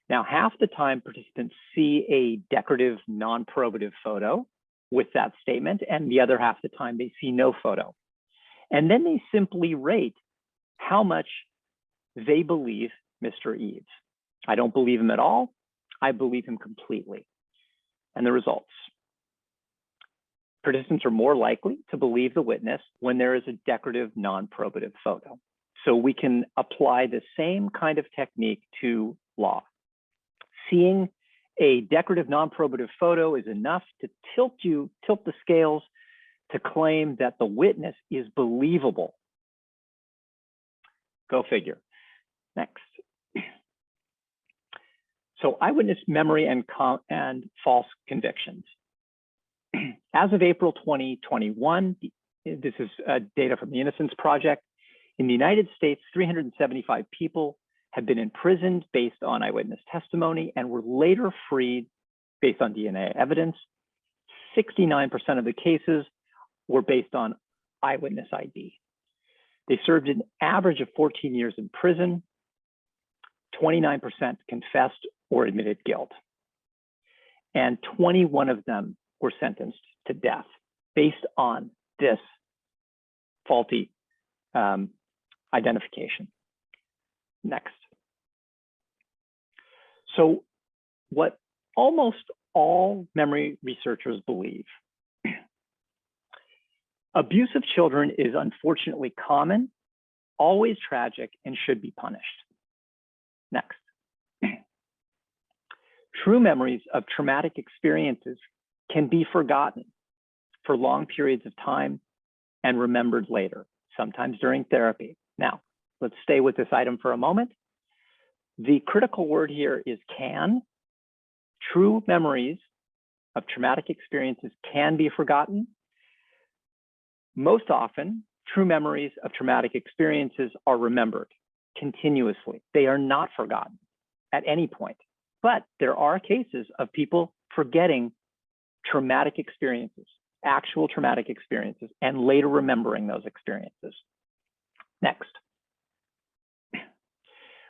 Now, half the time participants see a decorative non-probative photo with that statement, and the other half the time they see no photo. And then they simply rate how much they believe Mr. Eves. I don't believe him at all. I believe him completely. And the results. Participants are more likely to believe the witness when there is a decorative non-probative photo. So we can apply the same kind of technique to law. Seeing a decorative non-probative photo is enough to tilt the scales to claim that the witness is believable. Go figure. Next. So eyewitness memory and false convictions. As of April 2021, this is data from the Innocence Project. In the United States, 375 people have been imprisoned based on eyewitness testimony and were later freed based on DNA evidence. 69% of the cases were based on eyewitness ID. They served an average of 14 years in prison. 29% confessed or admitted guilt. And 21 of them were sentenced to death based on this faulty identification. Next. So what almost all memory researchers believe, abuse of children is unfortunately common, always tragic, and should be punished. Next. True memories of traumatic experiences can be forgotten for long periods of time and remembered later, sometimes during therapy. Now, let's stay with this item for a moment. The critical word here is can. True memories of traumatic experiences can be forgotten. Most often, true memories of traumatic experiences are remembered continuously. They are not forgotten at any point. But there are cases of people forgetting traumatic experiences, actual traumatic experiences, and later remembering those experiences. Next.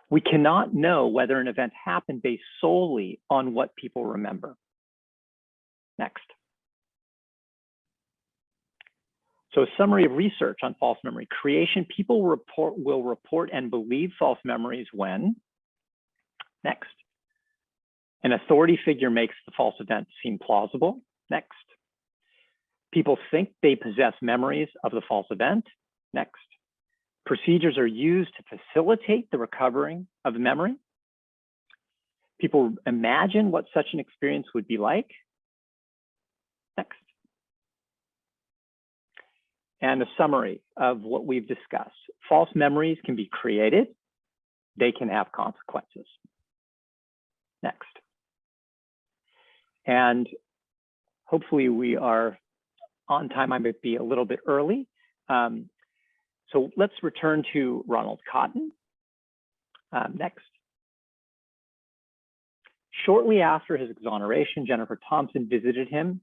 We cannot know whether an event happened based solely on what people remember. Next. So a summary of research on false memory creation. People will report and believe false memories when, next, an authority figure makes the false event seem plausible. Next. People think they possess memories of the false event. Next. Procedures are used to facilitate the recovering of the memory. People imagine what such an experience would be like. Next. And a summary of what we've discussed. False memories can be created. They can have consequences. Next. And hopefully we are on time. I might be a little bit early. So let's return to Ronald Cotton. Next. Shortly after his exoneration, Jennifer Thompson visited him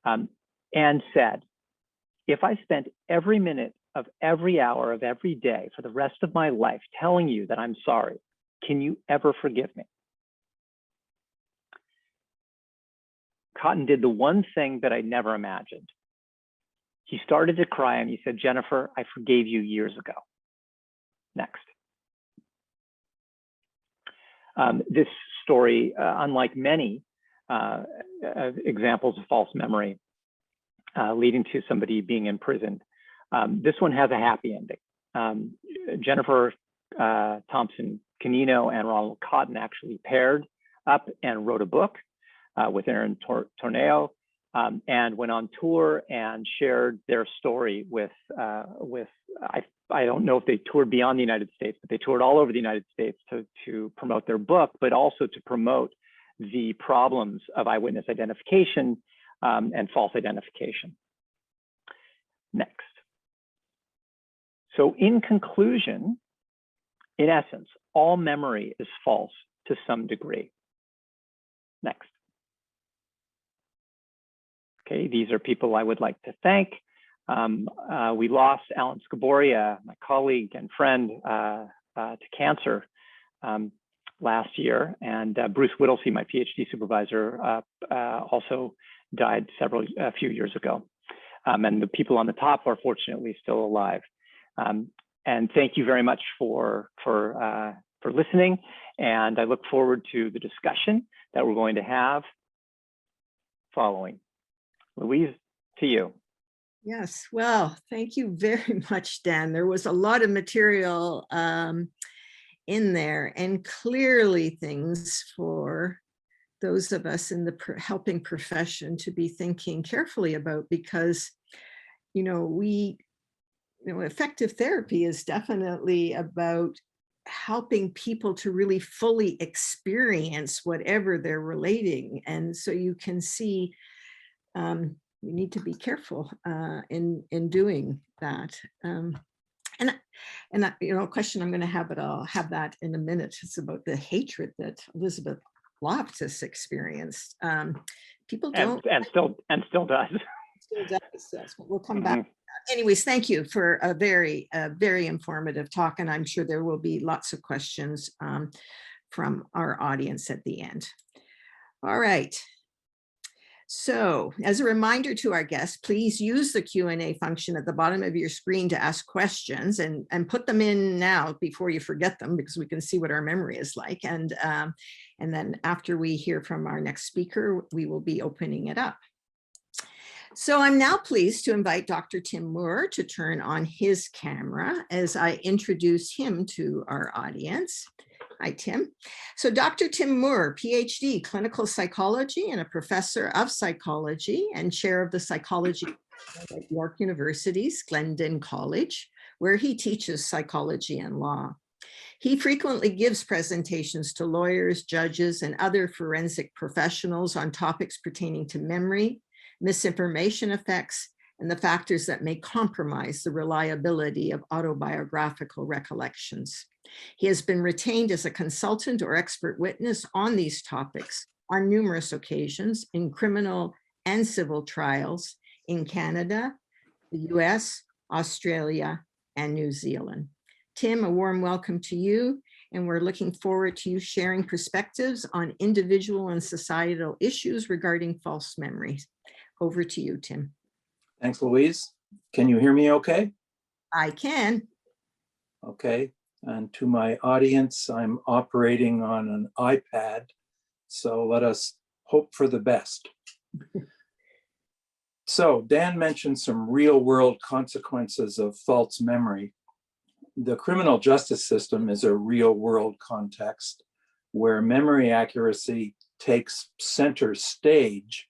and said, if I spent every minute of every hour of every day for the rest of my life telling you that I'm sorry, can you ever forgive me? Cotton did the one thing that I never imagined. He started to cry and he said, Jennifer, I forgave you years ago. Next. This story, unlike many examples of false memory leading to somebody being imprisoned. This one has a happy ending. Jennifer Thompson, Connino, and Ronald Cotton actually paired up and wrote a book with Aaron Torneo, and went on tour and shared their story with I don't know if they toured beyond the United States, but they toured all over the United States to promote their book, but also to promote the problems of eyewitness identification and false identification. Next. So in conclusion, in essence, all memory is false to some degree. Next. Okay, these are people I would like to thank. We lost Alan Scaboria, my colleague and friend, to cancer last year, and Bruce Whittlesey, my PhD supervisor, also died a few years ago. And the people on the top are fortunately still alive. And thank you very much for listening, and I look forward to the discussion that we're going to have following. Louise, to you. Yes, well, thank you very much, Dan. There was a lot of material in there, and clearly things for those of us in the helping profession to be thinking carefully about, because, effective therapy is definitely about helping people to really fully experience whatever they're relating. And so you can see we need to be careful in doing that. A question I'm going to have, but I'll have that in a minute. It's about the hatred that Elizabeth Loftus experienced. People don't, and still does. Still does. Yes, but we'll come back. Anyways, thank you for a very informative talk, and I'm sure there will be lots of questions from our audience at the end. All right. So as a reminder to our guests, please use the Q&A function at the bottom of your screen to ask questions, and put them in now before you forget them, because we can see what our memory is like. And then after we hear from our next speaker, we will be opening it up. So I'm now pleased to invite Dr. Tim Moore to turn on his camera as I introduce him to our audience. Hi, Tim. So Dr. Tim Moore, PhD, clinical psychology, and a professor of psychology and chair of the psychology at York University's Glendon College, where he teaches psychology and law. He frequently gives presentations to lawyers, judges, and other forensic professionals on topics pertaining to memory, misinformation effects, and the factors that may compromise the reliability of autobiographical recollections. He has been retained as a consultant or expert witness on these topics on numerous occasions in criminal and civil trials in Canada, the US, Australia, and New Zealand. Tim, a warm welcome to you, and we're looking forward to you sharing perspectives on individual and societal issues regarding false memories. Over to you, Tim. Thanks, Louise. Can you hear me okay? I can. Okay. And to my audience, I'm operating on an iPad, so let us hope for the best. So Dan mentioned some real-world consequences of false memory. The criminal justice system is a real-world context where memory accuracy takes center stage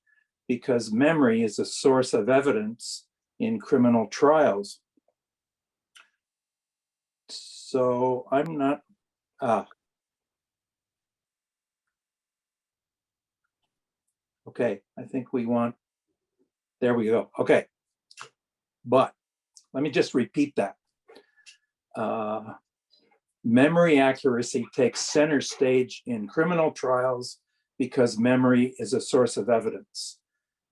because memory is a source of evidence in criminal trials. So I'm not, okay, I think we want, there we go, okay. But let me just repeat that. Memory accuracy takes center stage in criminal trials because memory is a source of evidence.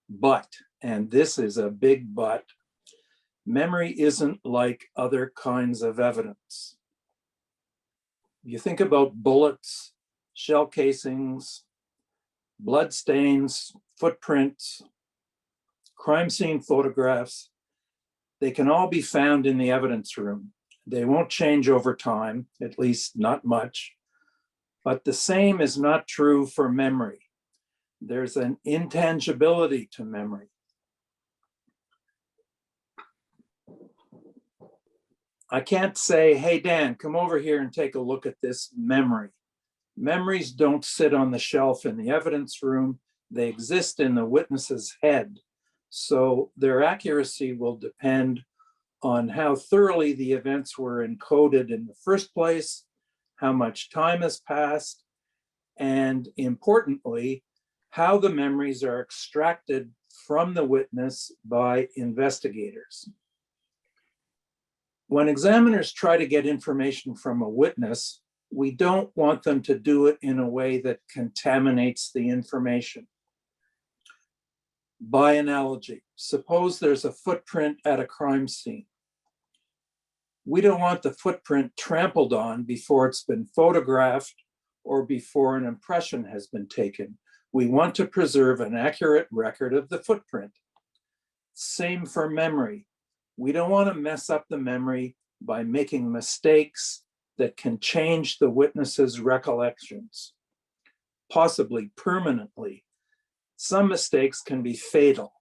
But, and this is a big but, memory isn't like other kinds of evidence. You think about bullets, shell casings, blood stains, footprints, crime scene photographs, they can all be found in the evidence room. They won't change over time, at least not much. But the same is not true for memory. There's an intangibility to memory. I can't say, hey, Dan, come over here and take a look at this memory. Memories don't sit on the shelf in the evidence room. They exist in the witness's head. So their accuracy will depend on how thoroughly the events were encoded in the first place, how much time has passed, and importantly, how the memories are extracted from the witness by investigators. When examiners try to get information from a witness, we don't want them to do it in a way that contaminates the information. By analogy, suppose there's a footprint at a crime scene. We don't want the footprint trampled on before it's been photographed or before an impression has been taken. We want to preserve an accurate record of the footprint. Same for memory. We don't want to mess up the memory by making mistakes that can change the witness's recollections, possibly permanently. Some mistakes can be fatal.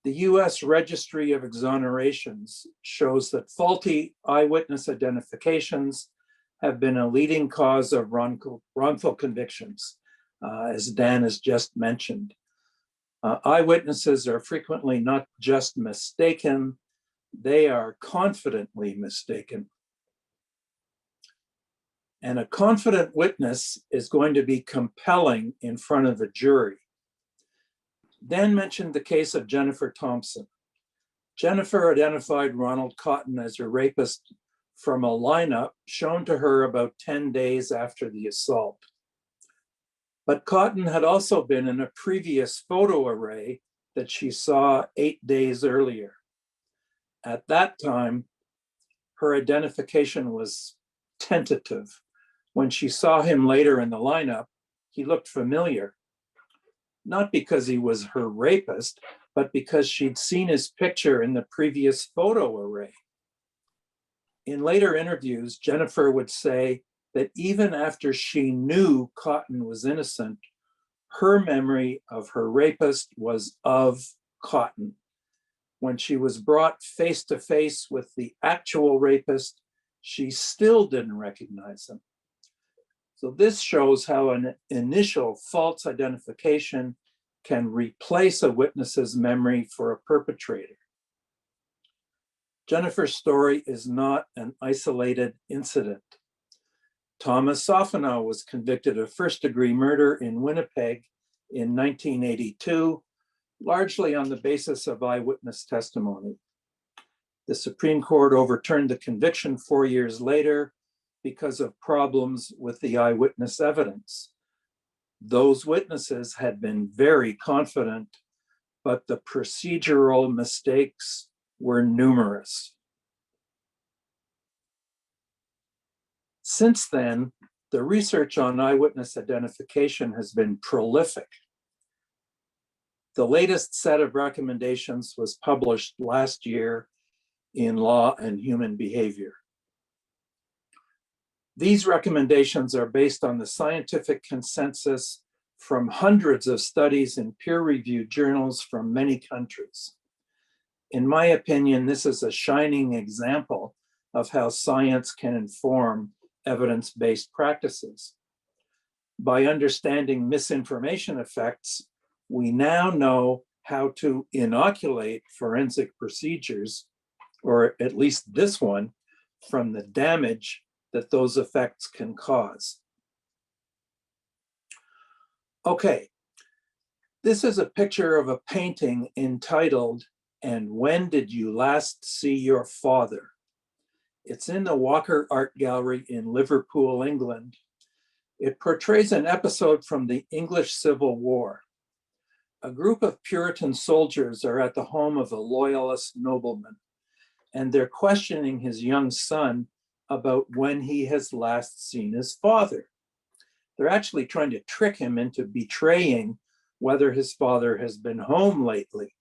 The US Registry of Exonerations shows that faulty eyewitness identifications have been a leading cause of wrongful convictions, as Dan has just mentioned. Eyewitnesses are frequently not just mistaken, they are confidently mistaken. And a confident witness is going to be compelling in front of a jury. Dan mentioned the case of Jennifer Thompson. Jennifer identified Ronald Cotton as her rapist from a lineup shown to her about 10 days after the assault. But Cotton had also been in a previous photo array that she saw 8 days earlier. At that time, her identification was tentative. When she saw him later in the lineup, he looked familiar. Not because he was her rapist, but because she'd seen his picture in the previous photo array. In later interviews, Jennifer would say that even after she knew Cotton was innocent, her memory of her rapist was of Cotton. When she was brought face to face with the actual rapist, she still didn't recognize him. So this shows how an initial false identification can replace a witness's memory for a perpetrator. Jennifer's story is not an isolated incident. Thomas Sofanow was convicted of first-degree murder in Winnipeg in 1982, largely on the basis of eyewitness testimony. The Supreme Court overturned the conviction 4 years later because of problems with the eyewitness evidence. Those witnesses had been very confident, but the procedural mistakes were numerous. Since then, the research on eyewitness identification has been prolific. The latest set of recommendations was published last year in Law and Human Behavior. These recommendations are based on the scientific consensus from hundreds of studies in peer-reviewed journals from many countries. In my opinion, this is a shining example of how science can inform evidence-based practices. By understanding misinformation effects, we now know how to inoculate forensic procedures, or at least this one, from the damage that those effects can cause. Okay, this is a picture of a painting entitled, "And When Did You Last See Your Father?" It's in the Walker Art Gallery in Liverpool, England. It portrays an episode from the English Civil War. A group of Puritan soldiers are at the home of a loyalist nobleman, and they're questioning his young son about when he has last seen his father. They're actually trying to trick him into betraying whether his father has been home lately.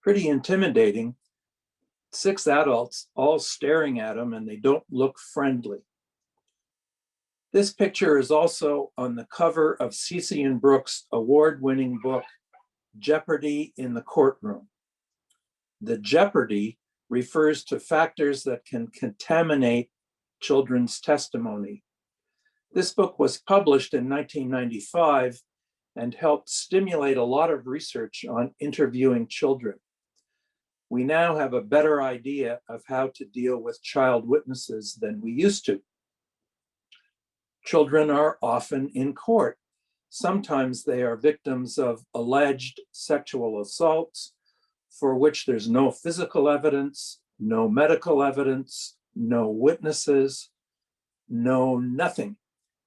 Pretty intimidating. 6 adults all staring at him, and they don't look friendly. This picture is also on the cover of Cece and Brooks' award-winning book, Jeopardy in the Courtroom. The Jeopardy refers to factors that can contaminate children's testimony. This book was published in 1995 and helped stimulate a lot of research on interviewing children. We now have a better idea of how to deal with child witnesses than we used to. Children are often in court. Sometimes they are victims of alleged sexual assaults for which there's no physical evidence, no medical evidence, no witnesses, no nothing,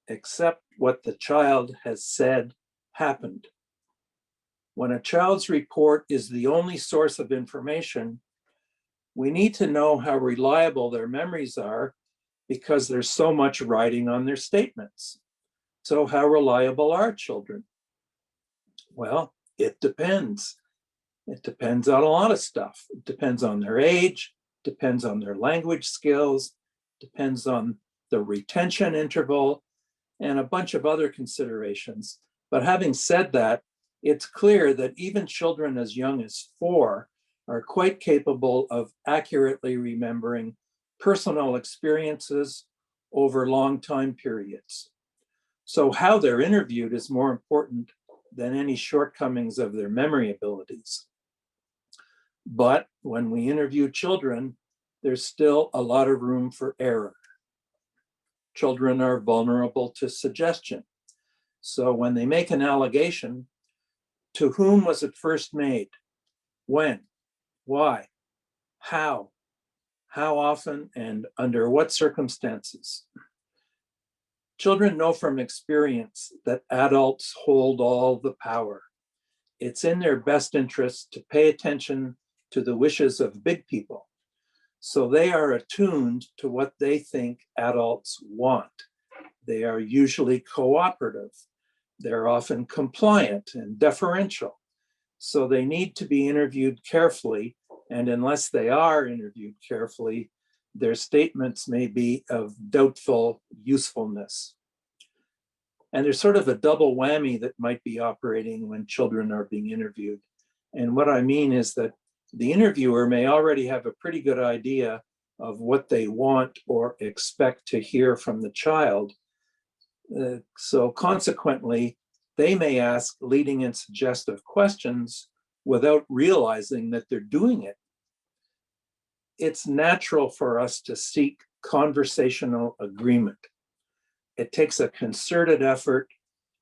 except what the child has said happened. When a child's report is the only source of information, we need to know how reliable their memories are because there's so much riding on their statements. So how reliable are children? Well, it depends. It depends on a lot of stuff. It depends on their age, depends on their language skills, depends on the retention interval, and a bunch of other considerations. But having said that, it's clear that even children as young as 4 are quite capable of accurately remembering personal experiences over long time periods. So how they're interviewed is more important than any shortcomings of their memory abilities. But when we interview children, there's still a lot of room for error. Children are vulnerable to suggestion. So when they make an allegation, to whom was it first made? When? Why? How? How often and under what circumstances? Children know from experience that adults hold all the power. It's in their best interest to pay attention to the wishes of big people. So they are attuned to what they think adults want. They are usually cooperative. They're often compliant and deferential. So they need to be interviewed carefully. And unless they are interviewed carefully, their statements may be of doubtful usefulness. And there's sort of a double whammy that might be operating when children are being interviewed. And what I mean is that the interviewer may already have a pretty good idea of what they want or expect to hear from the child. So consequently, they may ask leading and suggestive questions without realizing that they're doing it. It's natural for us to seek conversational agreement. It takes a concerted effort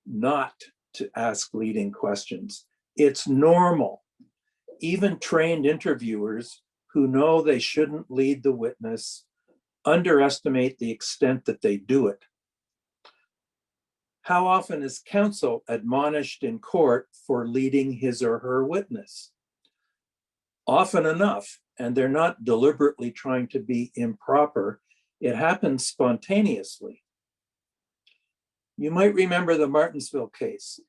not to ask leading questions. It's normal. Even trained interviewers who know they shouldn't lead the witness underestimate the extent that they do it. How often is counsel admonished in court for leading his or her witness? Often enough, and they're not deliberately trying to be improper. It happens spontaneously. You might remember the Martinsville case.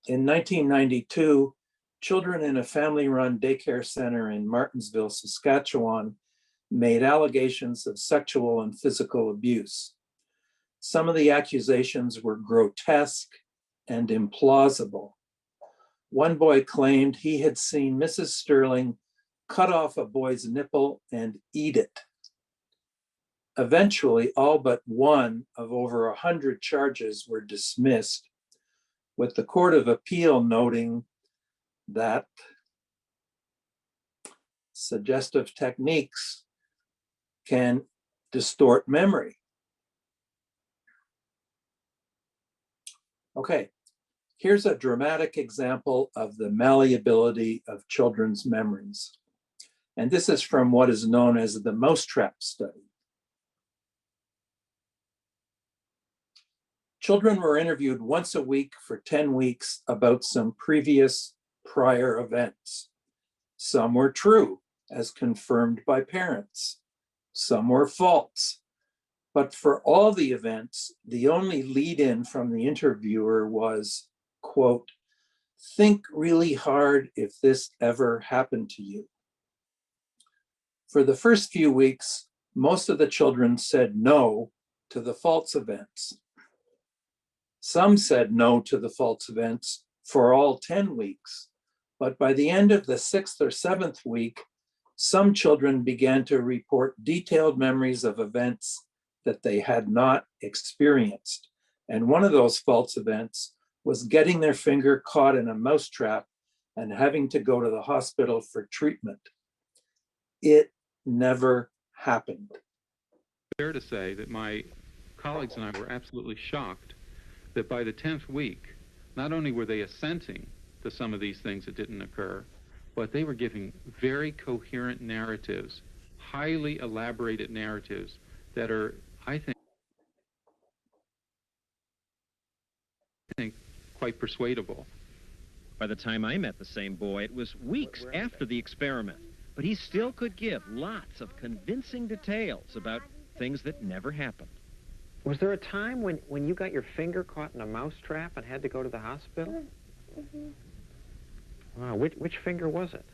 In 1992, children in a family-run daycare center in Martinsville, Saskatchewan, made allegations of sexual and physical abuse. Some of the accusations were grotesque and implausible. One boy claimed he had seen Mrs. Sterling cut off a boy's nipple and eat it. Eventually, all but one of over 100 charges were dismissed, with the Court of Appeal noting that suggestive techniques can distort memory. Okay, here's a dramatic example of the malleability of children's memories. And this is from what is known as the mousetrap study. Children were interviewed once a week for 10 weeks about some previous prior events. Some were true, as confirmed by parents. Some were false. But for all the events, the only lead-in from the interviewer was, quote, "Think really hard if this ever happened to you." For the first few weeks, most of the children said no to the false events. Some said no to the false events for all 10 weeks, but by the end of the 6th or 7th week, some children began to report detailed memories of events that they had not experienced. And one of those false events was getting their finger caught in a mousetrap and having to go to the hospital for treatment. It never happened. Fair to say that my colleagues and I were absolutely shocked that by the 10th week, not only were they assenting to some of these things that didn't occur, but they were giving very coherent narratives, highly elaborated narratives that are, I think quite persuadable. By the time I met the same boy, it was weeks after the experiment, but he still could give lots of convincing details about things that never happened. Was there a time when you got your finger caught in a mousetrap and had to go to the hospital? Mm-hmm. Wow, which finger was it?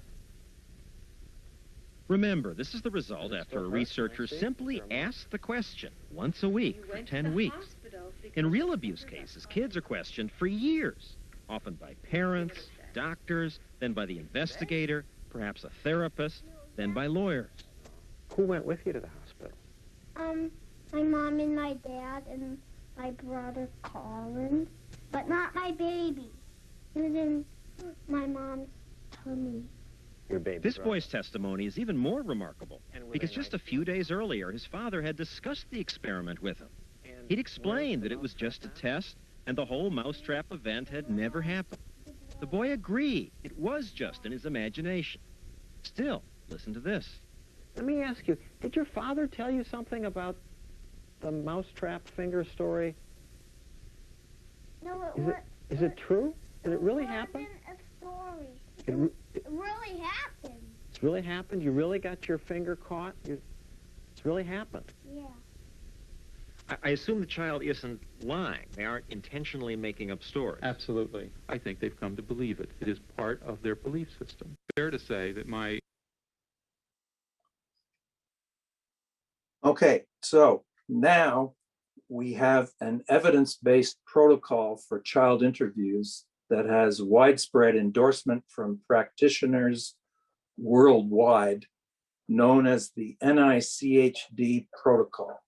Remember, this is the result after a researcher simply asked the question once a week for 10 weeks. In real abuse cases, kids are questioned for years, often by parents, doctors, then by the investigator, perhaps a therapist, then by lawyers. Who went with you to the hospital? My mom and my dad and my brother Colin, but not my baby. He was in my mom's tummy. Your baby. This boy's testimony is even more remarkable because just a few days earlier, his father had discussed the experiment with him. He'd explained that it was just a test and the whole mousetrap event had never happened. The boy agreed it was just in his imagination. Still, listen to this. Let me ask you, did your father tell you something about the mousetrap finger story? No, Is it true? Did it really happen? A story. It really happened. It's really happened? You really got your finger caught? It's really happened? Yeah. I assume the child isn't lying. They aren't intentionally making up stories. Absolutely. I think they've come to believe it. It is part of their belief system. Fair to say that my... Okay, so now we have an evidence-based protocol for child interviews that has widespread endorsement from practitioners worldwide, known as the NICHD protocol.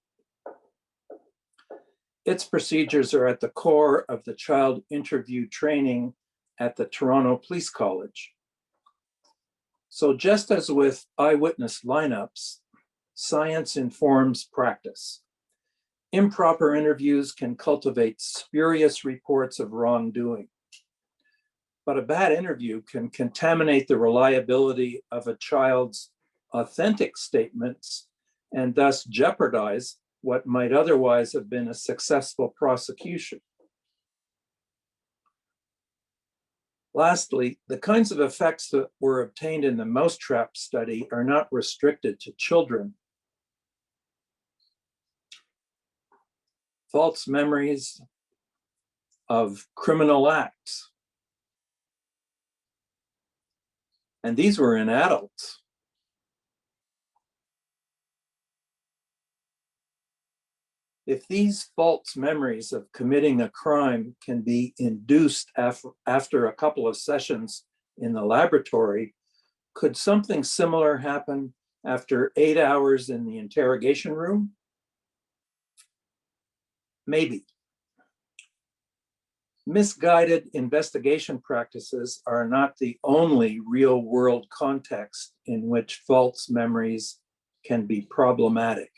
Its procedures are at the core of the child interview training at the Toronto Police College. So just as with eyewitness lineups, science informs practice. Improper interviews can cultivate spurious reports of wrongdoing. But a bad interview can contaminate the reliability of a child's authentic statements and thus jeopardize what might otherwise have been a successful prosecution. Lastly, the kinds of effects that were obtained in the mousetrap study are not restricted to children. False memories of criminal acts. And these were in adults. If these false memories of committing a crime can be induced after a couple of sessions in the laboratory, could something similar happen after 8 hours in the interrogation room? Maybe. Misguided investigation practices are not the only real-world context in which false memories can be problematic.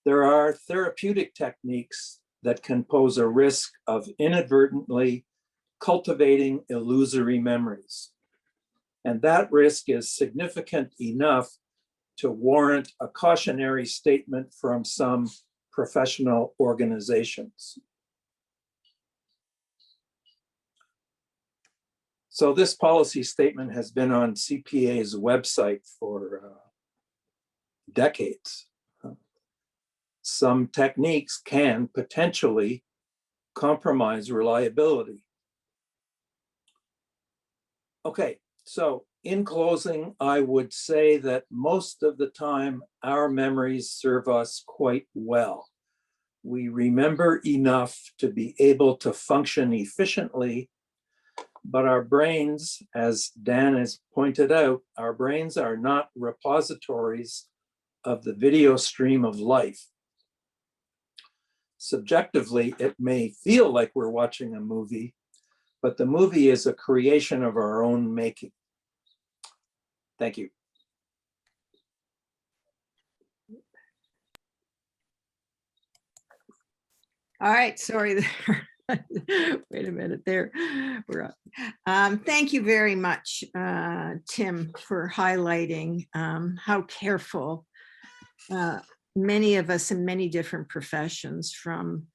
There are therapeutic techniques that can pose a risk of inadvertently cultivating illusory memories. And that risk is significant enough to warrant a cautionary statement from some professional organizations. So this policy statement has been on CPA's website for decades. Some techniques can potentially compromise reliability. Okay, so in closing, I would say that most of the time our memories serve us quite well. We remember enough to be able to function efficiently, but our brains, as Dan has pointed out, our brains are not repositories of the video stream of life. Subjectively, it may feel like we're watching a movie, but the movie is a creation of our own making. Thank you. All right, sorry there. Wait a minute there. We're up. Thank you very much, Tim, for highlighting how careful many of us in many different professions, from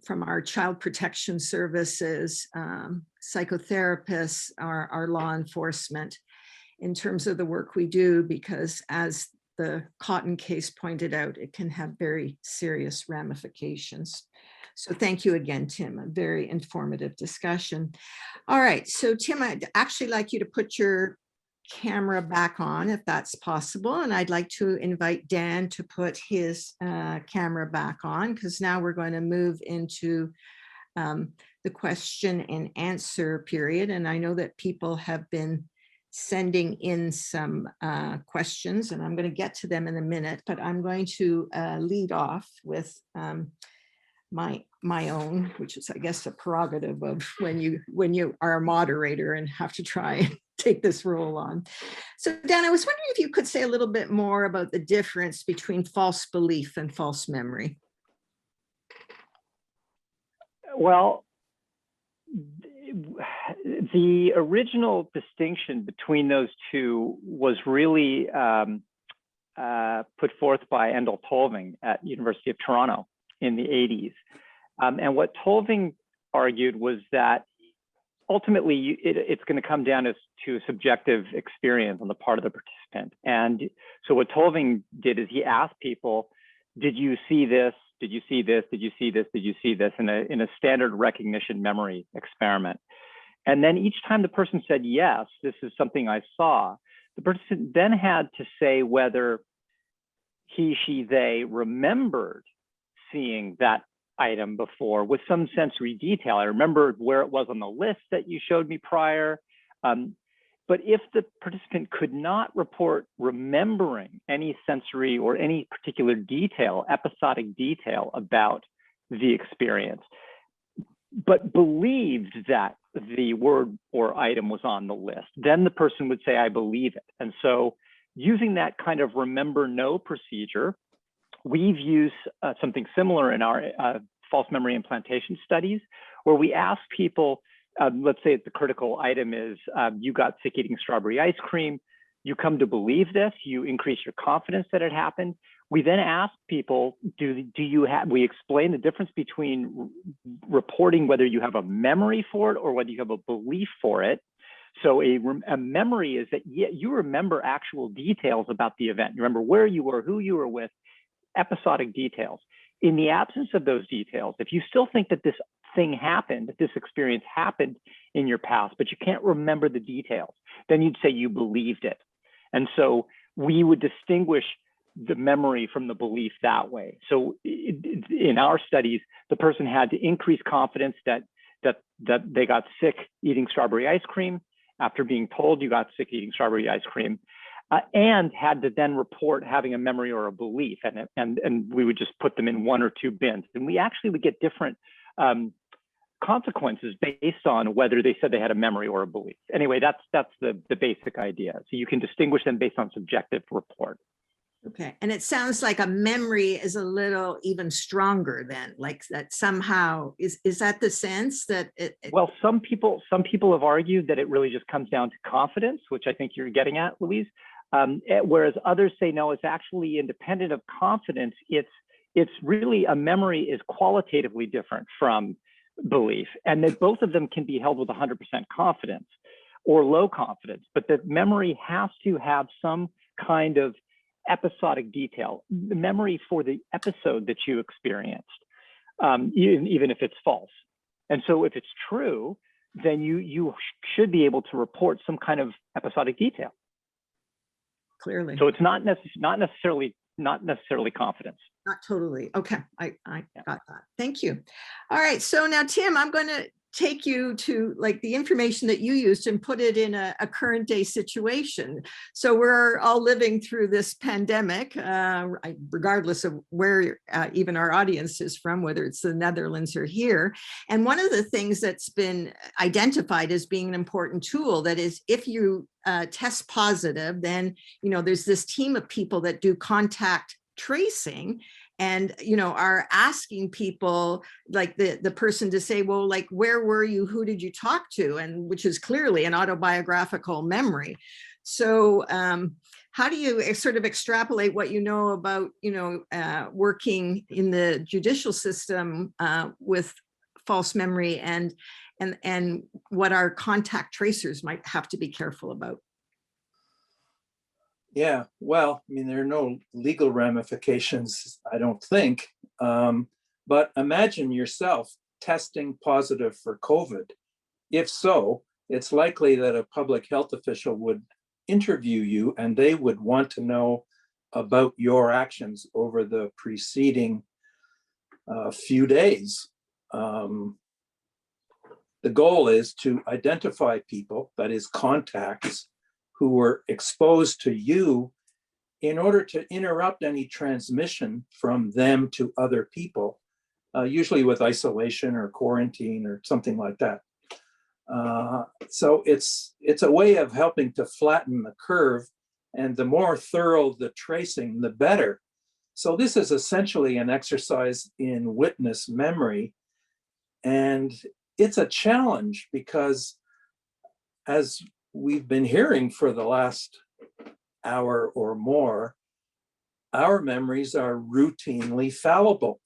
our child protection services, psychotherapists, our law enforcement, in terms of the work we do, because as the Cotton case pointed out, it can have very serious ramifications. So thank you again, Tim, a very informative discussion. All right, so Tim, I'd actually like you to put your camera back on if that's possible. And I'd like to invite Dan to put his camera back on, because now we're going to move into the question and answer period. And I know that people have been sending in some questions, and I'm going to get to them in a minute, but I'm going to lead off with my own, which is, I guess, a prerogative of when you are a moderator and have to try and take this role on. So Dan, I was wondering if you could say a little bit more about the difference between false belief and false memory. Well, the original distinction between those two was really put forth by Endel Tolving at University of Toronto in the 80s. And what Tolving argued was that ultimately it's going to come down to a subjective experience on the part of the participant. And so what Tolving did is he asked people, did you see this? Did you see this? Did you see this? Did you see this? In a standard recognition memory experiment. And then each time the person said, yes, this is something I saw, the person then had to say whether he, she, they remembered seeing that item before with some sensory detail. I remembered where it was on the list that you showed me prior. But if the participant could not report remembering any sensory or any particular detail, episodic detail about the experience, but believed that the word or item was on the list, then the person would say, I believe it. And so using that kind of remember no procedure, we've used something similar in our false memory implantation studies, where we ask people, let's say the critical item is you got sick eating strawberry ice cream. You come to believe this, you increase your confidence that it happened. We then ask people, do you have, we explain the difference between reporting whether you have a memory for it or whether you have a belief for it. So a memory is that you remember actual details about the event. You remember where you were, who you were with, episodic details. In the absence of those details, if you still think that this thing happened, that this experience happened in your past, but you can't remember the details, then you'd say you believed it. And so we would distinguish the memory from the belief that way. So in our studies, the person had to increase confidence that they got sick eating strawberry ice cream after being told you got sick eating strawberry ice cream, and had to then report having a memory or a belief. And we would just put them in one or two bins. And we actually would get different consequences based on whether they said they had a memory or a belief. Anyway, that's the basic idea. So you can distinguish them based on subjective report. Okay, and it sounds like a memory is a little even stronger then, like that somehow, is that the sense that Well, some people have argued that it really just comes down to confidence, which I think you're getting at, Louise. Whereas others say, no, it's actually independent of confidence. It's really, a memory is qualitatively different from belief, and that both of them can be held with 100% confidence or low confidence, but the memory has to have some kind of episodic detail, the memory for the episode that you experienced, even if it's false. And so if it's true, then you should be able to report some kind of episodic detail. Clearly. So it's not necessarily confidence. Not totally. Okay, I got that. Thank you. All right, so now Tim, I'm going to take you to like the information that you used and put it in a current day situation. So we're all living through this pandemic, regardless of where even our audience is from, whether it's the Netherlands or here. And one of the things that's been identified as being an important tool, that is, if you test positive, then, you know, there's this team of people that do contact tracing, and, you know, are asking people, like the person to say, well, like, where were you? Who did you talk to? And which is clearly an autobiographical memory. So how do you sort of extrapolate what you know about, you know, working in the judicial system with false memory, and what our contact tracers might have to be careful about? Yeah, well, I mean, there are no legal ramifications, I don't think. But imagine yourself testing positive for COVID. If so, it's likely that a public health official would interview you, and they would want to know about your actions over the preceding few days. The goal is to identify people, that is contacts, who were exposed to you, in order to interrupt any transmission from them to other people, usually with isolation or quarantine or something like that. So it's a way of helping to flatten the curve, and the more thorough the tracing, the better. So this is essentially an exercise in witness memory, and it's a challenge because, as we've been hearing for the last hour or more, our memories are routinely fallible.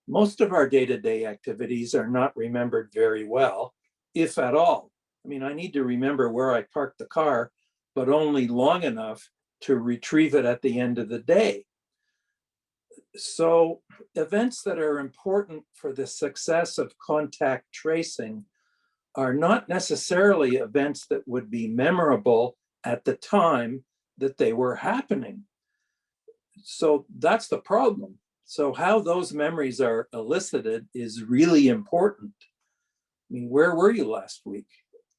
Most of our day-to-day activities are not remembered very well, if at all. I mean, I need to remember where I parked the car, but only long enough to retrieve it at the end of the day. So events that are important for the success of contact tracing are not necessarily events that would be memorable at the time that they were happening. So that's the problem. So how those memories are elicited is really important. I mean, where were you last week?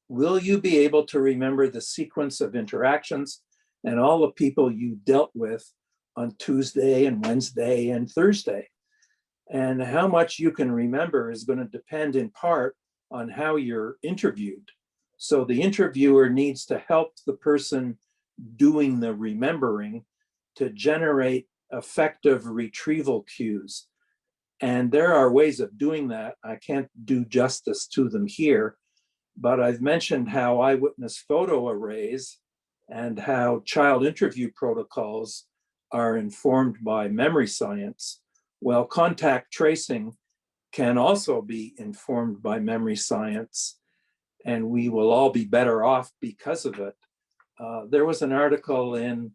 Will you be able to remember the sequence of interactions and all the people you dealt with on Tuesday and Wednesday and Thursday? And how much you can remember is going to depend in part on how you're interviewed. So the interviewer needs to help the person doing the remembering to generate effective retrieval cues. And there are ways of doing that. I can't do justice to them here, but I've mentioned how eyewitness photo arrays and how child interview protocols are informed by memory science. Well, contact tracing can also be informed by memory science, and we will all be better off because of it. There was an article in,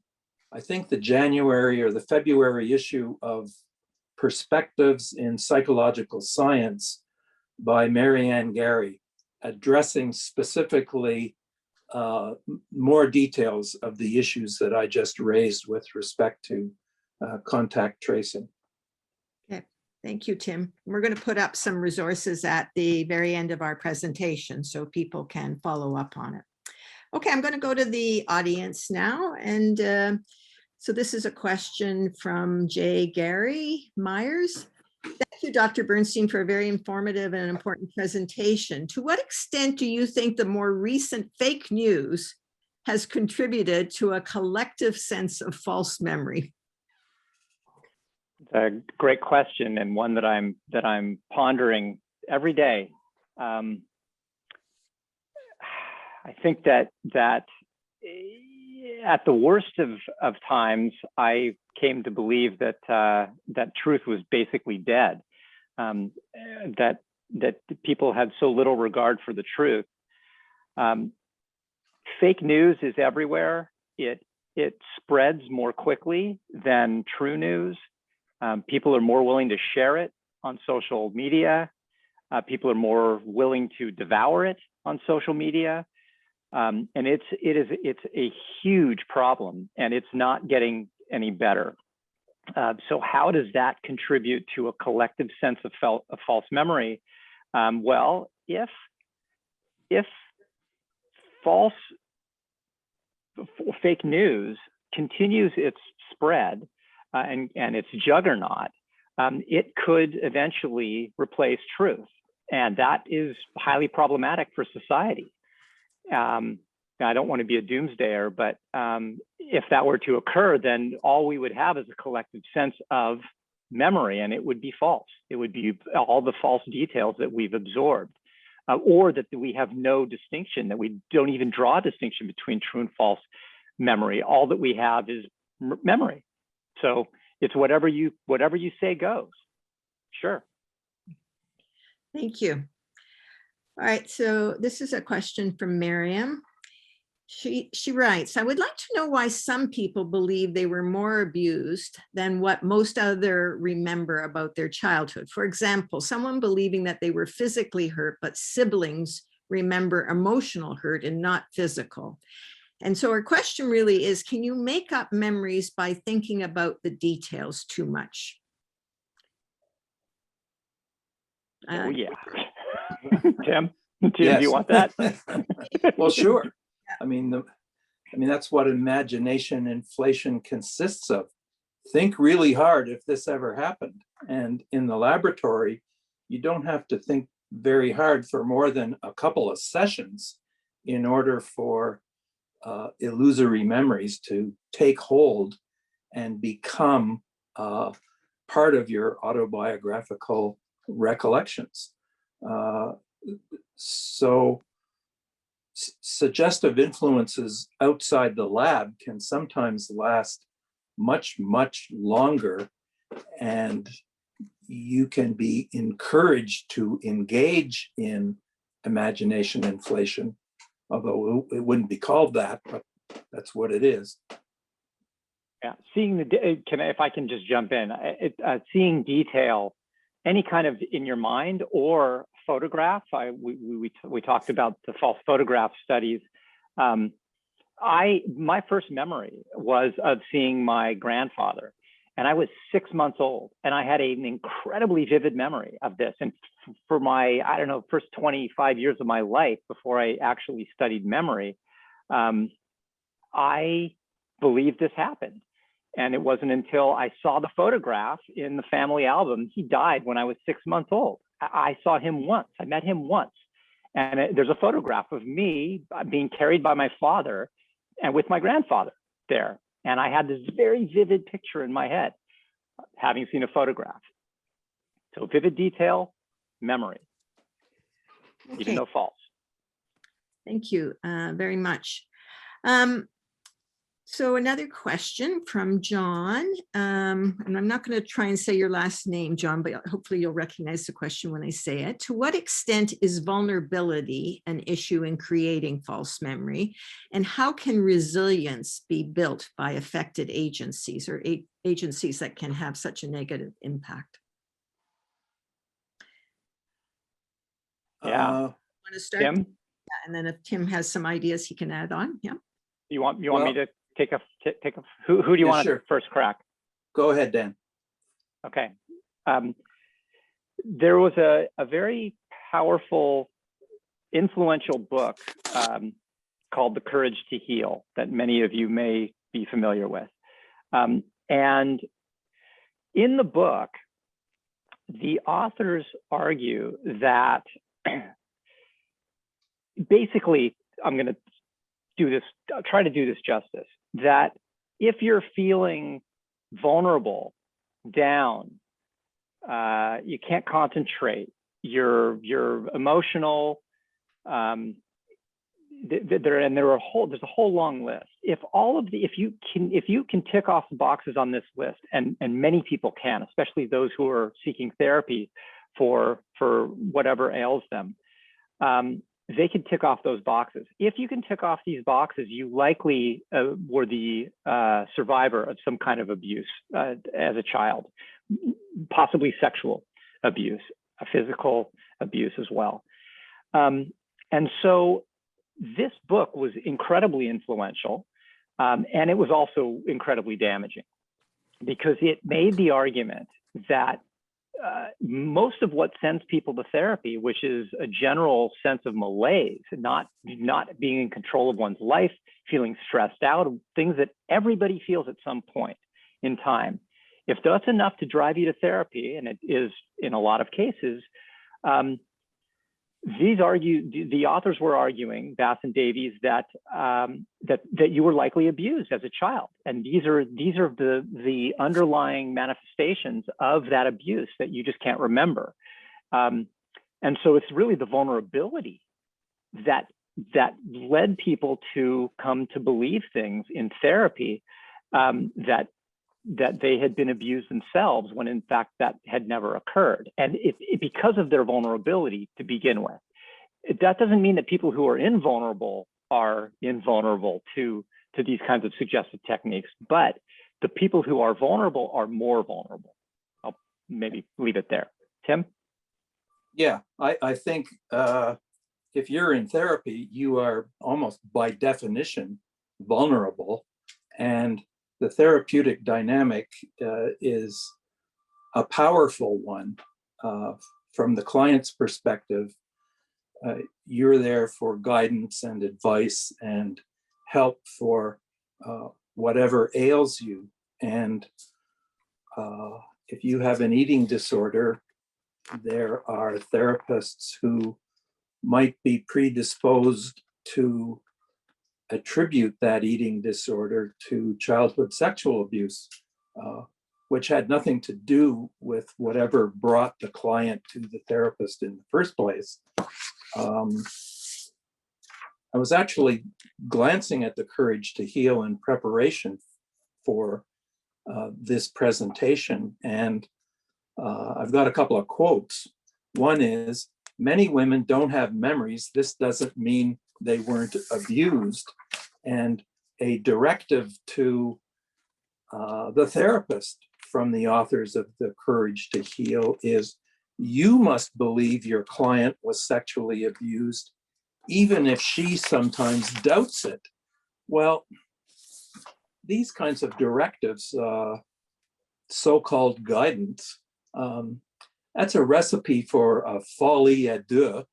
I think, the January or the February issue of Perspectives in Psychological Science by Marianne Gary, addressing specifically more details of the issues that I just raised with respect to contact tracing. Okay, thank you, Tim. We're going to put up some resources at the very end of our presentation so people can follow up on it. Okay, I'm going to go to the audience now. And so this is a question from J. Gary Myers. Thank you, Dr. Bernstein, for a very informative and important presentation. To what extent do you think the more recent fake news has contributed to a collective sense of false memory? It's a great question, and one that I'm pondering every day. I think that at the worst of times, I came to believe that that truth was basically dead. That people had so little regard for the truth. Fake news is everywhere. It spreads more quickly than true news. People are more willing to share it on social media. People are more willing to devour it on social media. And it's a huge problem, and it's not getting any better. So how does that contribute to a collective sense of false memory? Well, if fake news continues its spread and its juggernaut, it could eventually replace truth. And that is highly problematic for society. I don't want to be a doomsdayer, but if that were to occur, then all we would have is a collective sense of memory, and it would be false. It would be all the false details that we've absorbed, or that we have no distinction, that we don't even draw a distinction between true and false memory. All that we have is memory. So it's whatever you say goes. Sure. Thank you. All right, so this is a question from Miriam. She writes, I would like to know why some people believe they were more abused than what most others remember about their childhood. For example, someone believing that they were physically hurt, but siblings remember emotional hurt and not physical. And so our question really is, can you make up memories by thinking about the details too much? Oh, yeah. Tim, Yes. do you want that? Well, sure. I mean, that's what imagination inflation consists of. Think really hard if this ever happened. And in the laboratory, you don't have to think very hard for more than a couple of sessions in order for illusory memories to take hold and become part of your autobiographical recollections. So suggestive influences outside the lab can sometimes last much, much longer, and you can be encouraged to engage in imagination inflation, although it wouldn't be called that, but that's what it is. Yeah, if I can just jump in, seeing detail, any kind of in your mind or photograph. We talked about the false photograph studies. My first memory was of seeing my grandfather, and I was 6 months old, and I had an incredibly vivid memory of this. And for my, I don't know, first 25 years of my life before I actually studied memory, I believed this happened. And it wasn't until I saw the photograph in the family album. He died when I was 6 months old. I saw him once. I met him once. And there's a photograph of me being carried by my father and with my grandfather there. And I had this very vivid picture in my head, having seen a photograph. So vivid detail, memory, even though false. Thank you very much. So another question from John, and I'm not going to try and say your last name, John, but hopefully you'll recognize the question when I say it. To what extent is vulnerability an issue in creating false memory? And how can resilience be built by affected agencies or agencies that can have such a negative impact? Yeah. Want to start? Tim? Yeah, and then if Tim has some ideas, he can add on. Yeah. You want me to take a who do you want sure. to first crack? Go ahead, Dan. Okay. There was a very powerful, influential book called The Courage to Heal that many of you may be familiar with. And in the book, the authors argue that basically, I'm going to try to do this justice, that if you're feeling vulnerable, down, you can't concentrate, you're emotional, there's a whole long list. If you can tick off the boxes on this list, and many people can, especially those who are seeking therapy for whatever ails them, they can tick off those boxes. If you can tick off these boxes, you likely were the survivor of some kind of abuse as a child, possibly sexual abuse, physical abuse as well. And so this book was incredibly influential, and it was also incredibly damaging. because it made the argument that most of what sends people to therapy, which is a general sense of malaise, not being in control of one's life, feeling stressed out, things that everybody feels at some point in time. If that's enough to drive you to therapy, and it is in a lot of cases, the authors were arguing, Bass and Davies, that you were likely abused as a child, and these are the underlying manifestations of that abuse that you just can't remember, and so it's really the vulnerability that led people to come to believe things in therapy, that they had been abused themselves, when in fact that had never occurred. And because of their vulnerability to begin with. That doesn't mean that people who are invulnerable are invulnerable to these kinds of suggestive techniques, but the people who are vulnerable are more vulnerable. I'll maybe leave it there. Tim? Yeah, I think if you're in therapy, you are almost by definition vulnerable, and the therapeutic dynamic is a powerful one. From the client's perspective, you're there for guidance and advice and help for whatever ails you. And if you have an eating disorder, there are therapists who might be predisposed to attribute that eating disorder to childhood sexual abuse, which had nothing to do with whatever brought the client to the therapist in the first place. I was actually glancing at the Courage to Heal in preparation for this presentation, and I've got a couple of quotes. One is, "Many women don't have memories. This doesn't mean they weren't abused." And a directive to the therapist from the authors of The Courage to Heal is, you must believe your client was sexually abused, even if she sometimes doubts it. Well, these kinds of directives, so-called guidance, that's a recipe for a folie à deux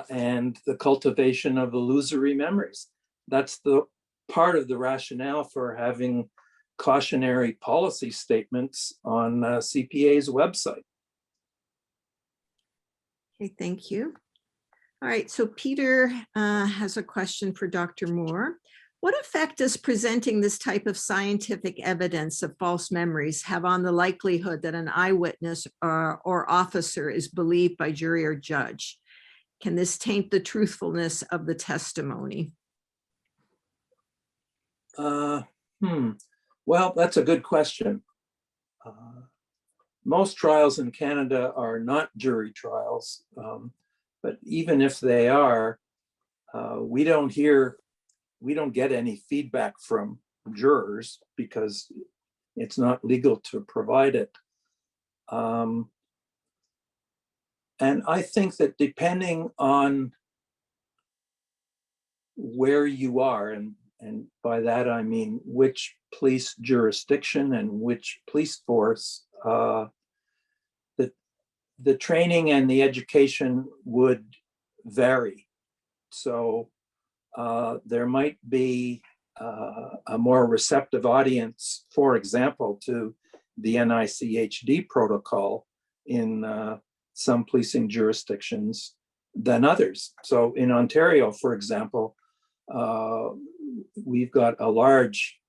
and the cultivation of illusory memories. That's the part of the rationale for having cautionary policy statements on CPA's website. Okay, thank you. All right, so Peter has a question for Dr. Moore. What effect does presenting this type of scientific evidence of false memories have on the likelihood that an eyewitness or officer is believed by jury or judge? Can this taint the truthfulness of the testimony? Well, that's a good question. Most trials in Canada are not jury trials, but even if they are, we don't get any feedback from jurors because it's not legal to provide it. And I think that depending on where you are, and by that I mean which police jurisdiction and which police force, the training and the education would vary. So there might be a more receptive audience, for example, to the NICHD protocol in some policing jurisdictions than others. So in Ontario, for example, we've got a large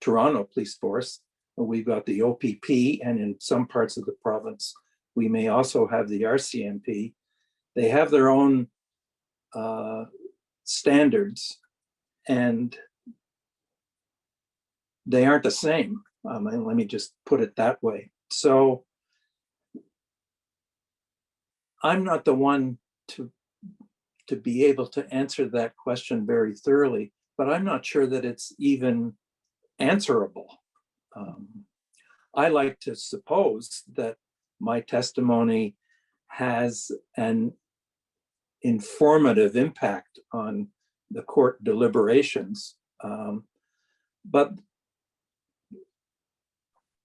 Toronto police force. We've got the OPP, and in some parts of the province, we may also have the RCMP. They have their own standards, and they aren't the same. And let me just put it that way. So I'm not the one to be able to answer that question very thoroughly, but I'm not sure that it's even answerable. I like to suppose that my testimony has an informative impact on the court deliberations, but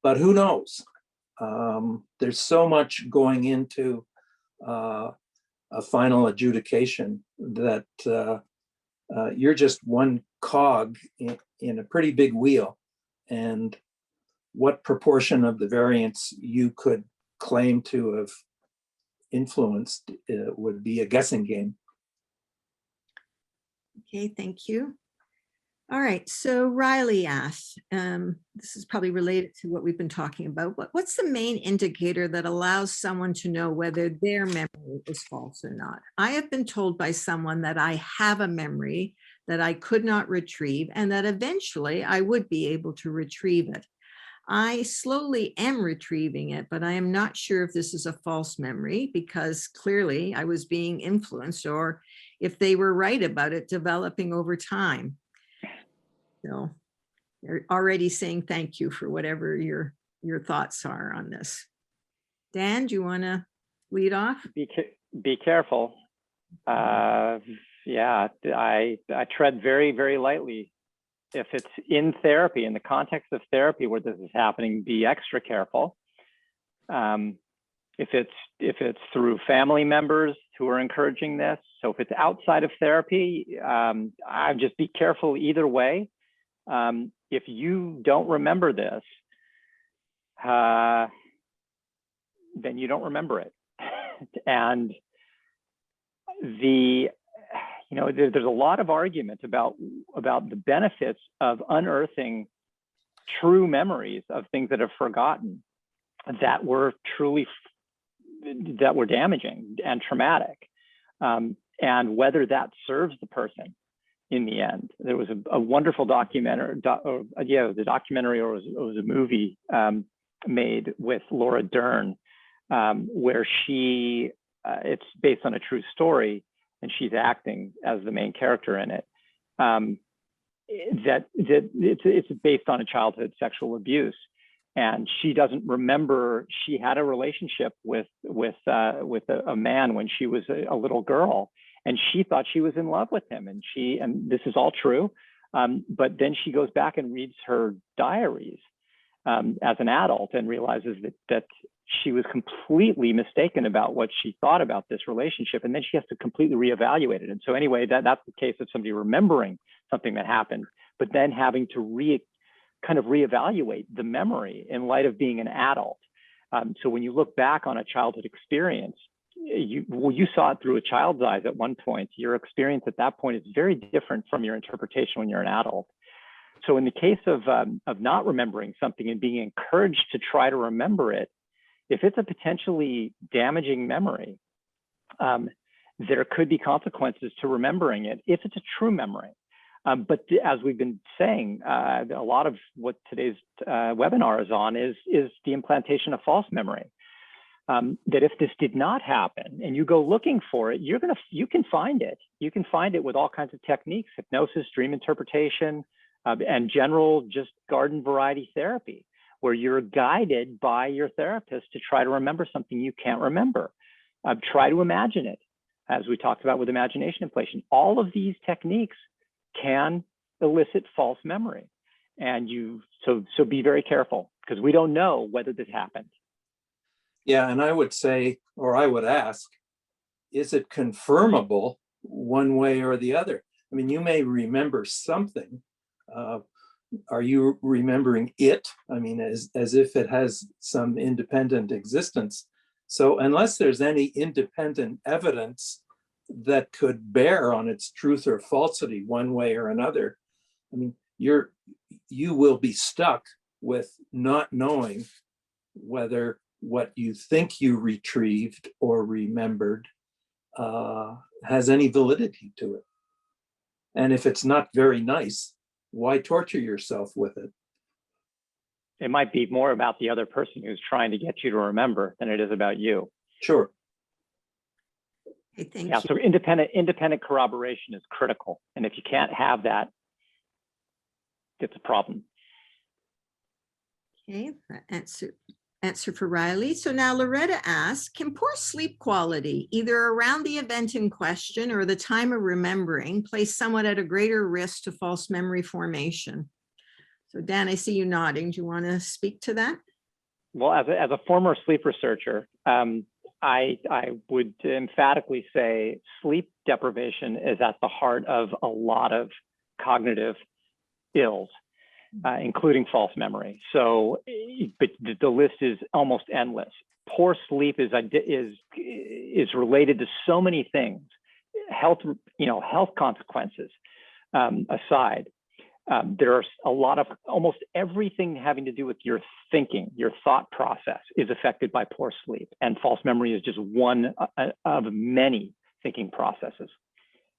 but who knows? There's so much going into a final adjudication that you're just one cog in a pretty big wheel. And what proportion of the variance you could claim to have influenced would be a guessing game. Okay, thank you. All right, so Riley asks, this is probably related to what we've been talking about, but what's the main indicator that allows someone to know whether their memory is false or not? I have been told by someone that I have a memory that I could not retrieve and that eventually I would be able to retrieve it. I slowly am retrieving it, but I am not sure if this is a false memory because clearly I was being influenced, or if they were right about it developing over time. So they're already saying thank you for whatever your thoughts are on this. Dan, do you want to lead off? Be careful. Yeah, I tread very, very lightly. If it's in therapy, in the context of therapy where this is happening, be extra careful. If it's through family members who are encouraging this, so if it's outside of therapy, I just be careful either way. If you don't remember this, then you don't remember it. And there's a lot of argument about the benefits of unearthing true memories of things that are forgotten, that were damaging and traumatic, and whether that serves the person in the end. There was a wonderful documentary, it was a documentary or it was a movie made with Laura Dern, where it's based on a true story, and she's acting as the main character in it. It's based on a childhood sexual abuse, and she doesn't remember she had a relationship with a man when she was a little girl, and she thought she was in love with him, and this is all true, but then she goes back and reads her diaries as an adult and realizes that she was completely mistaken about what she thought about this relationship, and then she has to completely reevaluate it. And so anyway, that's the case of somebody remembering something that happened, but then having to reevaluate the memory in light of being an adult. So when you look back on a childhood experience, you saw it through a child's eyes at one point. Your experience at that point is very different from your interpretation when you're an adult. So in the case of not remembering something and being encouraged to try to remember it, if it's a potentially damaging memory, there could be consequences to remembering it if it's a true memory. But as we've been saying, a lot of what today's webinar is on is the implantation of false memory. That if this did not happen and you go looking for it, you can find it. You can find it with all kinds of techniques: hypnosis, dream interpretation, and general just garden variety therapy, where you're guided by your therapist to try to remember something you can't remember. Try to imagine it, as we talked about with imagination inflation. All of these techniques can elicit false memory, and so be very careful, because we don't know whether this happened. Yeah, and I would say, or I would ask, is it confirmable one way or the other? I mean, you may remember something. Are you remembering it? I mean, as if it has some independent existence. So unless there's any independent evidence that could bear on its truth or falsity one way or another, I mean, you will be stuck with not knowing whether what you think you retrieved or remembered has any validity to it. And if it's not very nice, why torture yourself with it? It might be more about the other person who's trying to get you to remember than it is about you. Sure. Okay, thank Yeah, you. so independent corroboration is critical. And if you can't have that, it's a problem. Okay, answer for Riley. So now Loretta asks, can poor sleep quality, either around the event in question or the time of remembering, place someone at a greater risk to false memory formation? So Dan, I see you nodding. Do you want to speak to that? Well, as a former sleep researcher, I would emphatically say sleep deprivation is at the heart of a lot of cognitive ills, including false memory. So, but the list is almost endless. Poor sleep is related to so many things. Health consequences aside, there are a lot of almost everything having to do with your thinking, your thought process is affected by poor sleep, and false memory is just one of many thinking processes.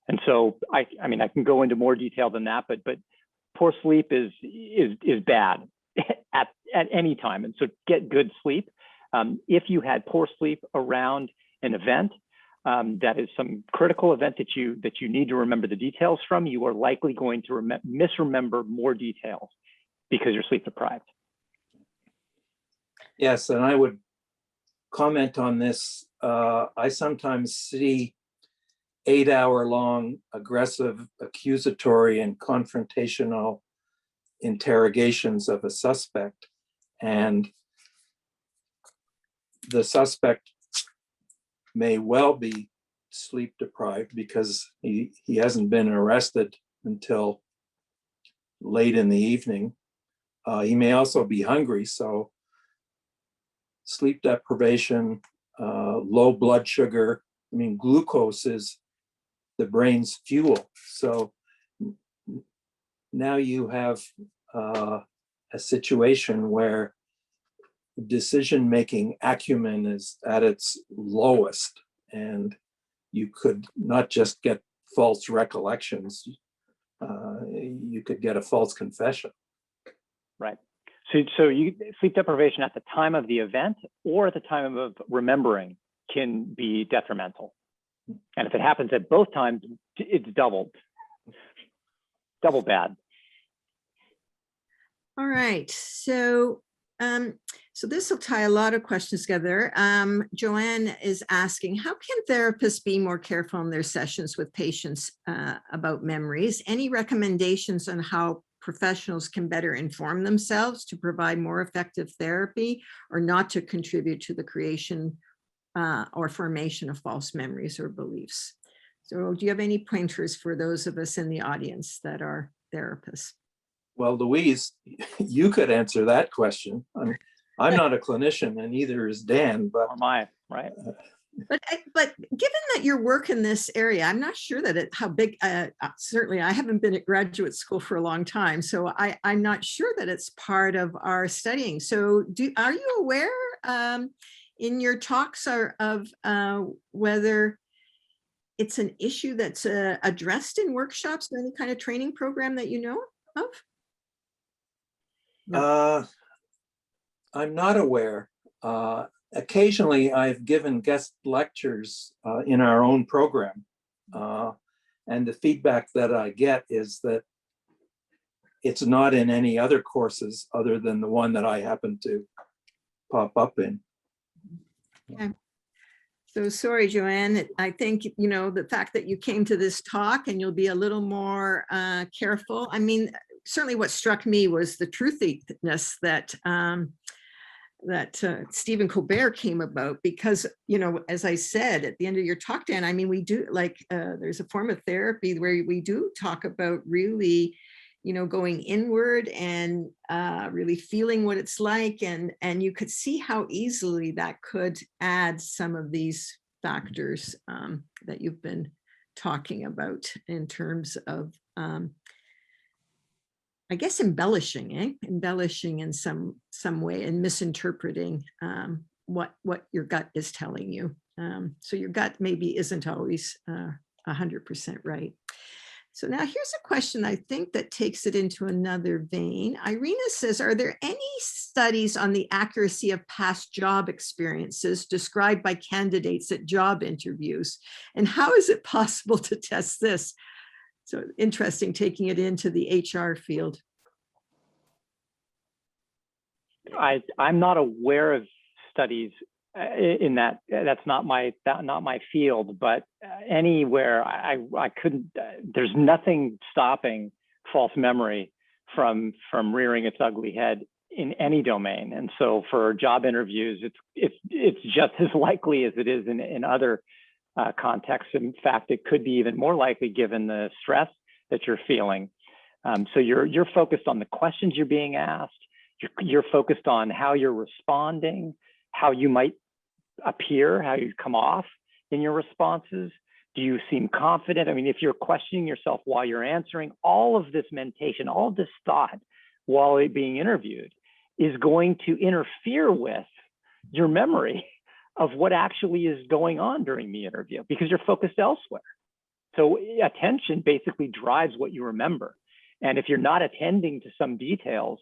And so, I mean, I can go into more detail than that, but poor sleep is bad at any time. And so, get good sleep. If you had poor sleep around an event, that is some critical event that you need to remember the details from, you are likely going to misremember more details because you're sleep deprived. Yes, and I would comment on this. I sometimes see 8-hour-long aggressive, accusatory, and confrontational interrogations of a suspect, and the suspect may well be sleep deprived because he hasn't been arrested until late in the evening. He may also be hungry, so sleep deprivation, low blood sugar, I mean, glucose is the brain's fuel. So now you have a situation where decision-making acumen is at its lowest, and you could not just get false recollections, you could get a false confession. Right. So you sleep deprivation at the time of the event or at the time of remembering can be detrimental. And if it happens at both times, it's double bad. All right, so this will tie a lot of questions together. Joanne is asking, how can therapists be more careful in their sessions with patients about memories? Any recommendations on how professionals can better inform themselves to provide more effective therapy or not to contribute to the creation or formation of false memories or beliefs? So do you have any pointers for those of us in the audience that are therapists? Well, Louise, you could answer that question. I'm not a clinician, and neither is Dan, but am I, right? But given that your work in this area, I'm not sure that how big, certainly I haven't been at graduate school for a long time, so I'm not sure that it's part of our studying. So are you aware in your talks of whether it's an issue that's addressed in workshops or any kind of training program that you know of? No. I'm not aware. Occasionally, I've given guest lectures in our own program, and the feedback that I get is that it's not in any other courses other than the one that I happen to pop up in. Okay. So sorry, Joanne. I think, the fact that you came to this talk and you'll be a little more careful. I mean, certainly what struck me was the truthiness that Stephen Colbert came about, because, as I said at the end of your talk, Dan, I mean, we do there's a form of therapy where we do talk about really, going inward and really feeling what it's like. And you could see how easily that could add some of these factors that you've been talking about in terms of, I guess, embellishing in some way and misinterpreting what your gut is telling you. So your gut maybe isn't always 100% right. So now here's a question I think that takes it into another vein. Irina says, are there any studies on the accuracy of past job experiences described by candidates at job interviews? And how is it possible to test this? So interesting, taking it into the HR field. I'm not aware of studies in that. That's not my field. But anywhere, I couldn't. There's nothing stopping false memory from rearing its ugly head in any domain. And so for job interviews, it's just as likely as it is in other contexts. In fact, it could be even more likely given the stress that you're feeling. So you're focused on the questions you're being asked. You're focused on how you're responding, how you might appear, how you come off in your responses. Do you seem confident? I mean, if you're questioning yourself while you're answering, all of this mentation, all of this thought while being interviewed is going to interfere with your memory of what actually is going on during the interview because you're focused elsewhere. So attention basically drives what you remember. And if you're not attending to some details,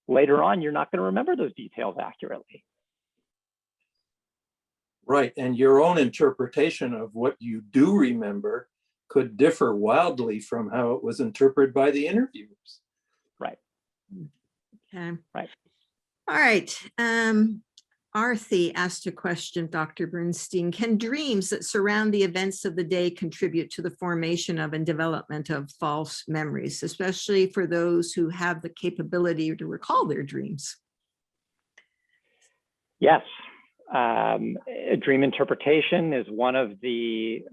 later on, you're not going to remember those details accurately. Right, and your own interpretation of what you do remember could differ wildly from how it was interpreted by the interviewers. Right. Okay. Right. All right. Arthi asked a question, Dr. Bernstein. Can dreams that surround the events of the day contribute to the formation of and development of false memories, especially for those who have the capability to recall their dreams? Yes. Dream interpretation is one of the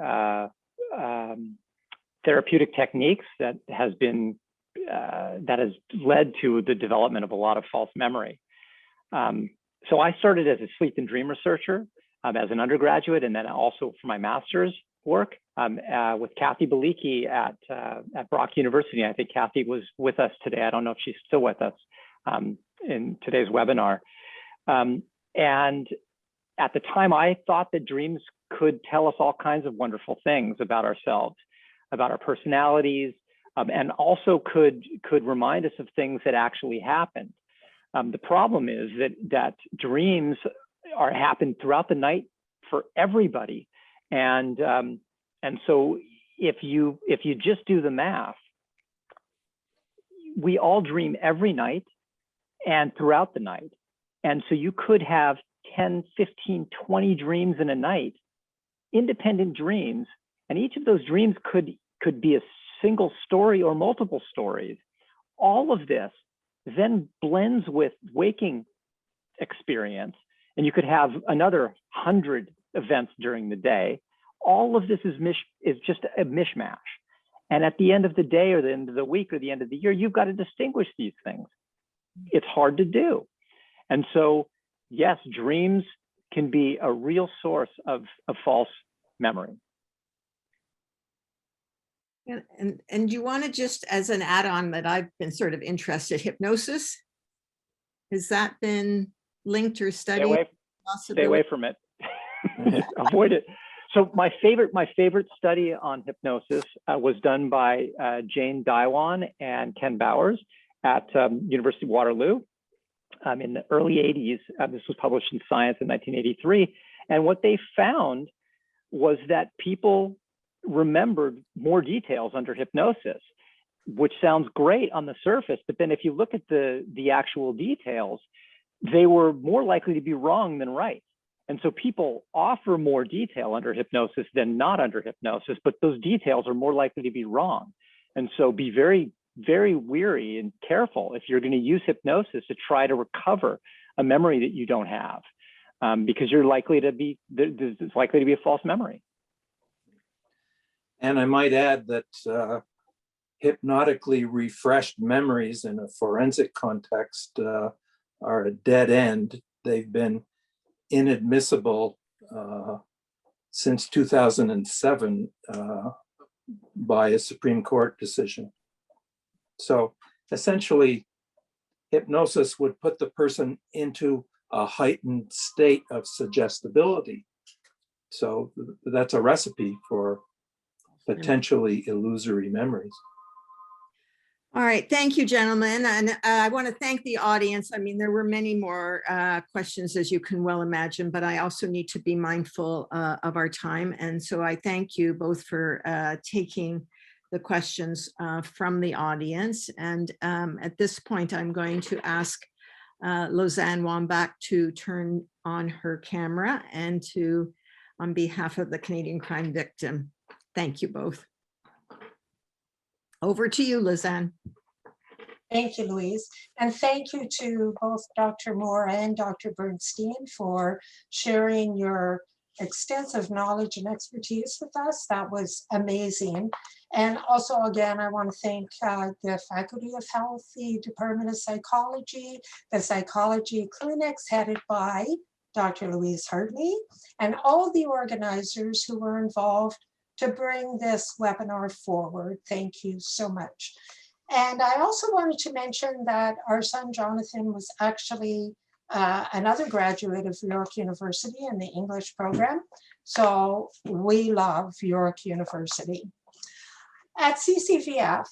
therapeutic techniques that has led to the development of a lot of false memory. So I started as a sleep and dream researcher as an undergraduate, and then also for my master's work with Kathy Belicki at Brock University. I think Kathy was with us today. I don't know if she's still with us in today's webinar. And at the time, I thought that dreams could tell us all kinds of wonderful things about ourselves, about our personalities, and also could remind us of things that actually happened. The problem is that dreams happen throughout the night for everybody, and so if you just do the math, we all dream every night and throughout the night, and so you could have 10, 15, 20 dreams in a night, independent dreams, and each of those dreams could be a single story or multiple stories. All of this then blends with waking experience, and you could have another 100 events during the day. All of this is just a mishmash. And at the end of the day or the end of the week or the end of the year, you've got to distinguish these things. It's hard to do. And so, yes, dreams can be a real source of false memory. And you want to just, as an add-on that I've been sort of interested, hypnosis, has that been linked or studied? Stay away from it. Avoid it. So my favorite study on hypnosis was done by Jane Daiwan and Ken Bowers at University of Waterloo in the early 80s. This was published in Science in 1983. And what they found was that people remembered more details under hypnosis, which sounds great on the surface, but then if you look at the actual details, they were more likely to be wrong than right. And so people offer more detail under hypnosis than not under hypnosis, but those details are more likely to be wrong. And so be very, very wary and careful if you're going to use hypnosis to try to recover a memory that you don't have, because there's likely to be a false memory. And I might add that hypnotically refreshed memories in a forensic context are a dead end. They've been inadmissible since 2007 by a Supreme Court decision. So essentially, hypnosis would put the person into a heightened state of suggestibility. So that's a recipe for potentially illusory memories. All right, thank you, gentlemen. And I want to thank the audience. I mean, there were many more questions, as you can well imagine, but I also need to be mindful of our time. And so I thank you both for taking the questions from the audience. And at this point, I'm going to ask Lausanne Wambach to turn on her camera and to, on behalf of the Canadian crime victim. Thank you both. Over to you, Lausanne. Thank you, Louise. And thank you to both Dr. Moore and Dr. Bernstein for sharing your extensive knowledge and expertise with us. That was amazing. And also, again, I want to thank the Faculty of Health, the Department of Psychology, the Psychology Clinics headed by Dr. Louise Hartley, and all the organizers who were involved to bring this webinar forward. Thank you so much. And I also wanted to mention that our son Jonathan was actually another graduate of York University in the English program. So we love York University. At CCVF,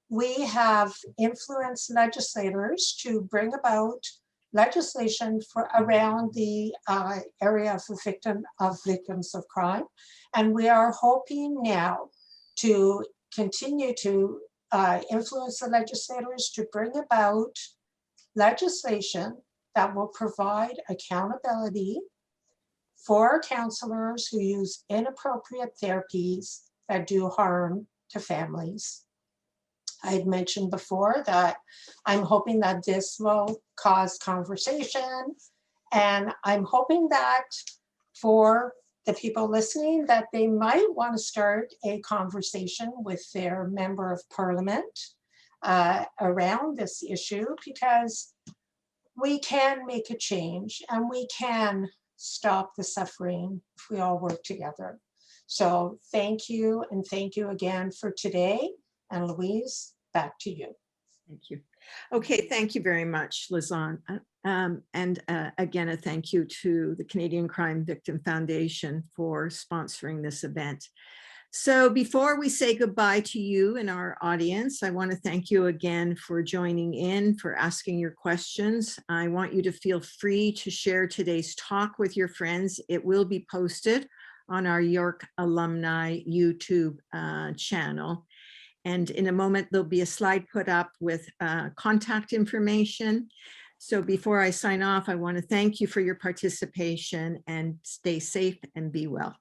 we have influenced legislators to bring about legislation for around the area of victims of crime. And we are hoping now to continue to influence the legislators to bring about legislation that will provide accountability for counselors who use inappropriate therapies that do harm to families. I had mentioned before that I'm hoping that this will cause conversation, and I'm hoping that for the people listening that they might want to start a conversation with their member of parliament around this issue, because we can make a change and we can stop the suffering if we all work together. So thank you, and thank you again for today. And Louise, back to you. Thank you. Okay, thank you very much, Lausanne. Again, a thank you to the Canadian Crime Victim Foundation for sponsoring this event. So before we say goodbye to you and our audience, I want to thank you again for joining in, for asking your questions. I want you to feel free to share today's talk with your friends. It will be posted on our York Alumni YouTube channel. And in a moment, there'll be a slide put up with contact information. So before I sign off, I want to thank you for your participation, and stay safe and be well.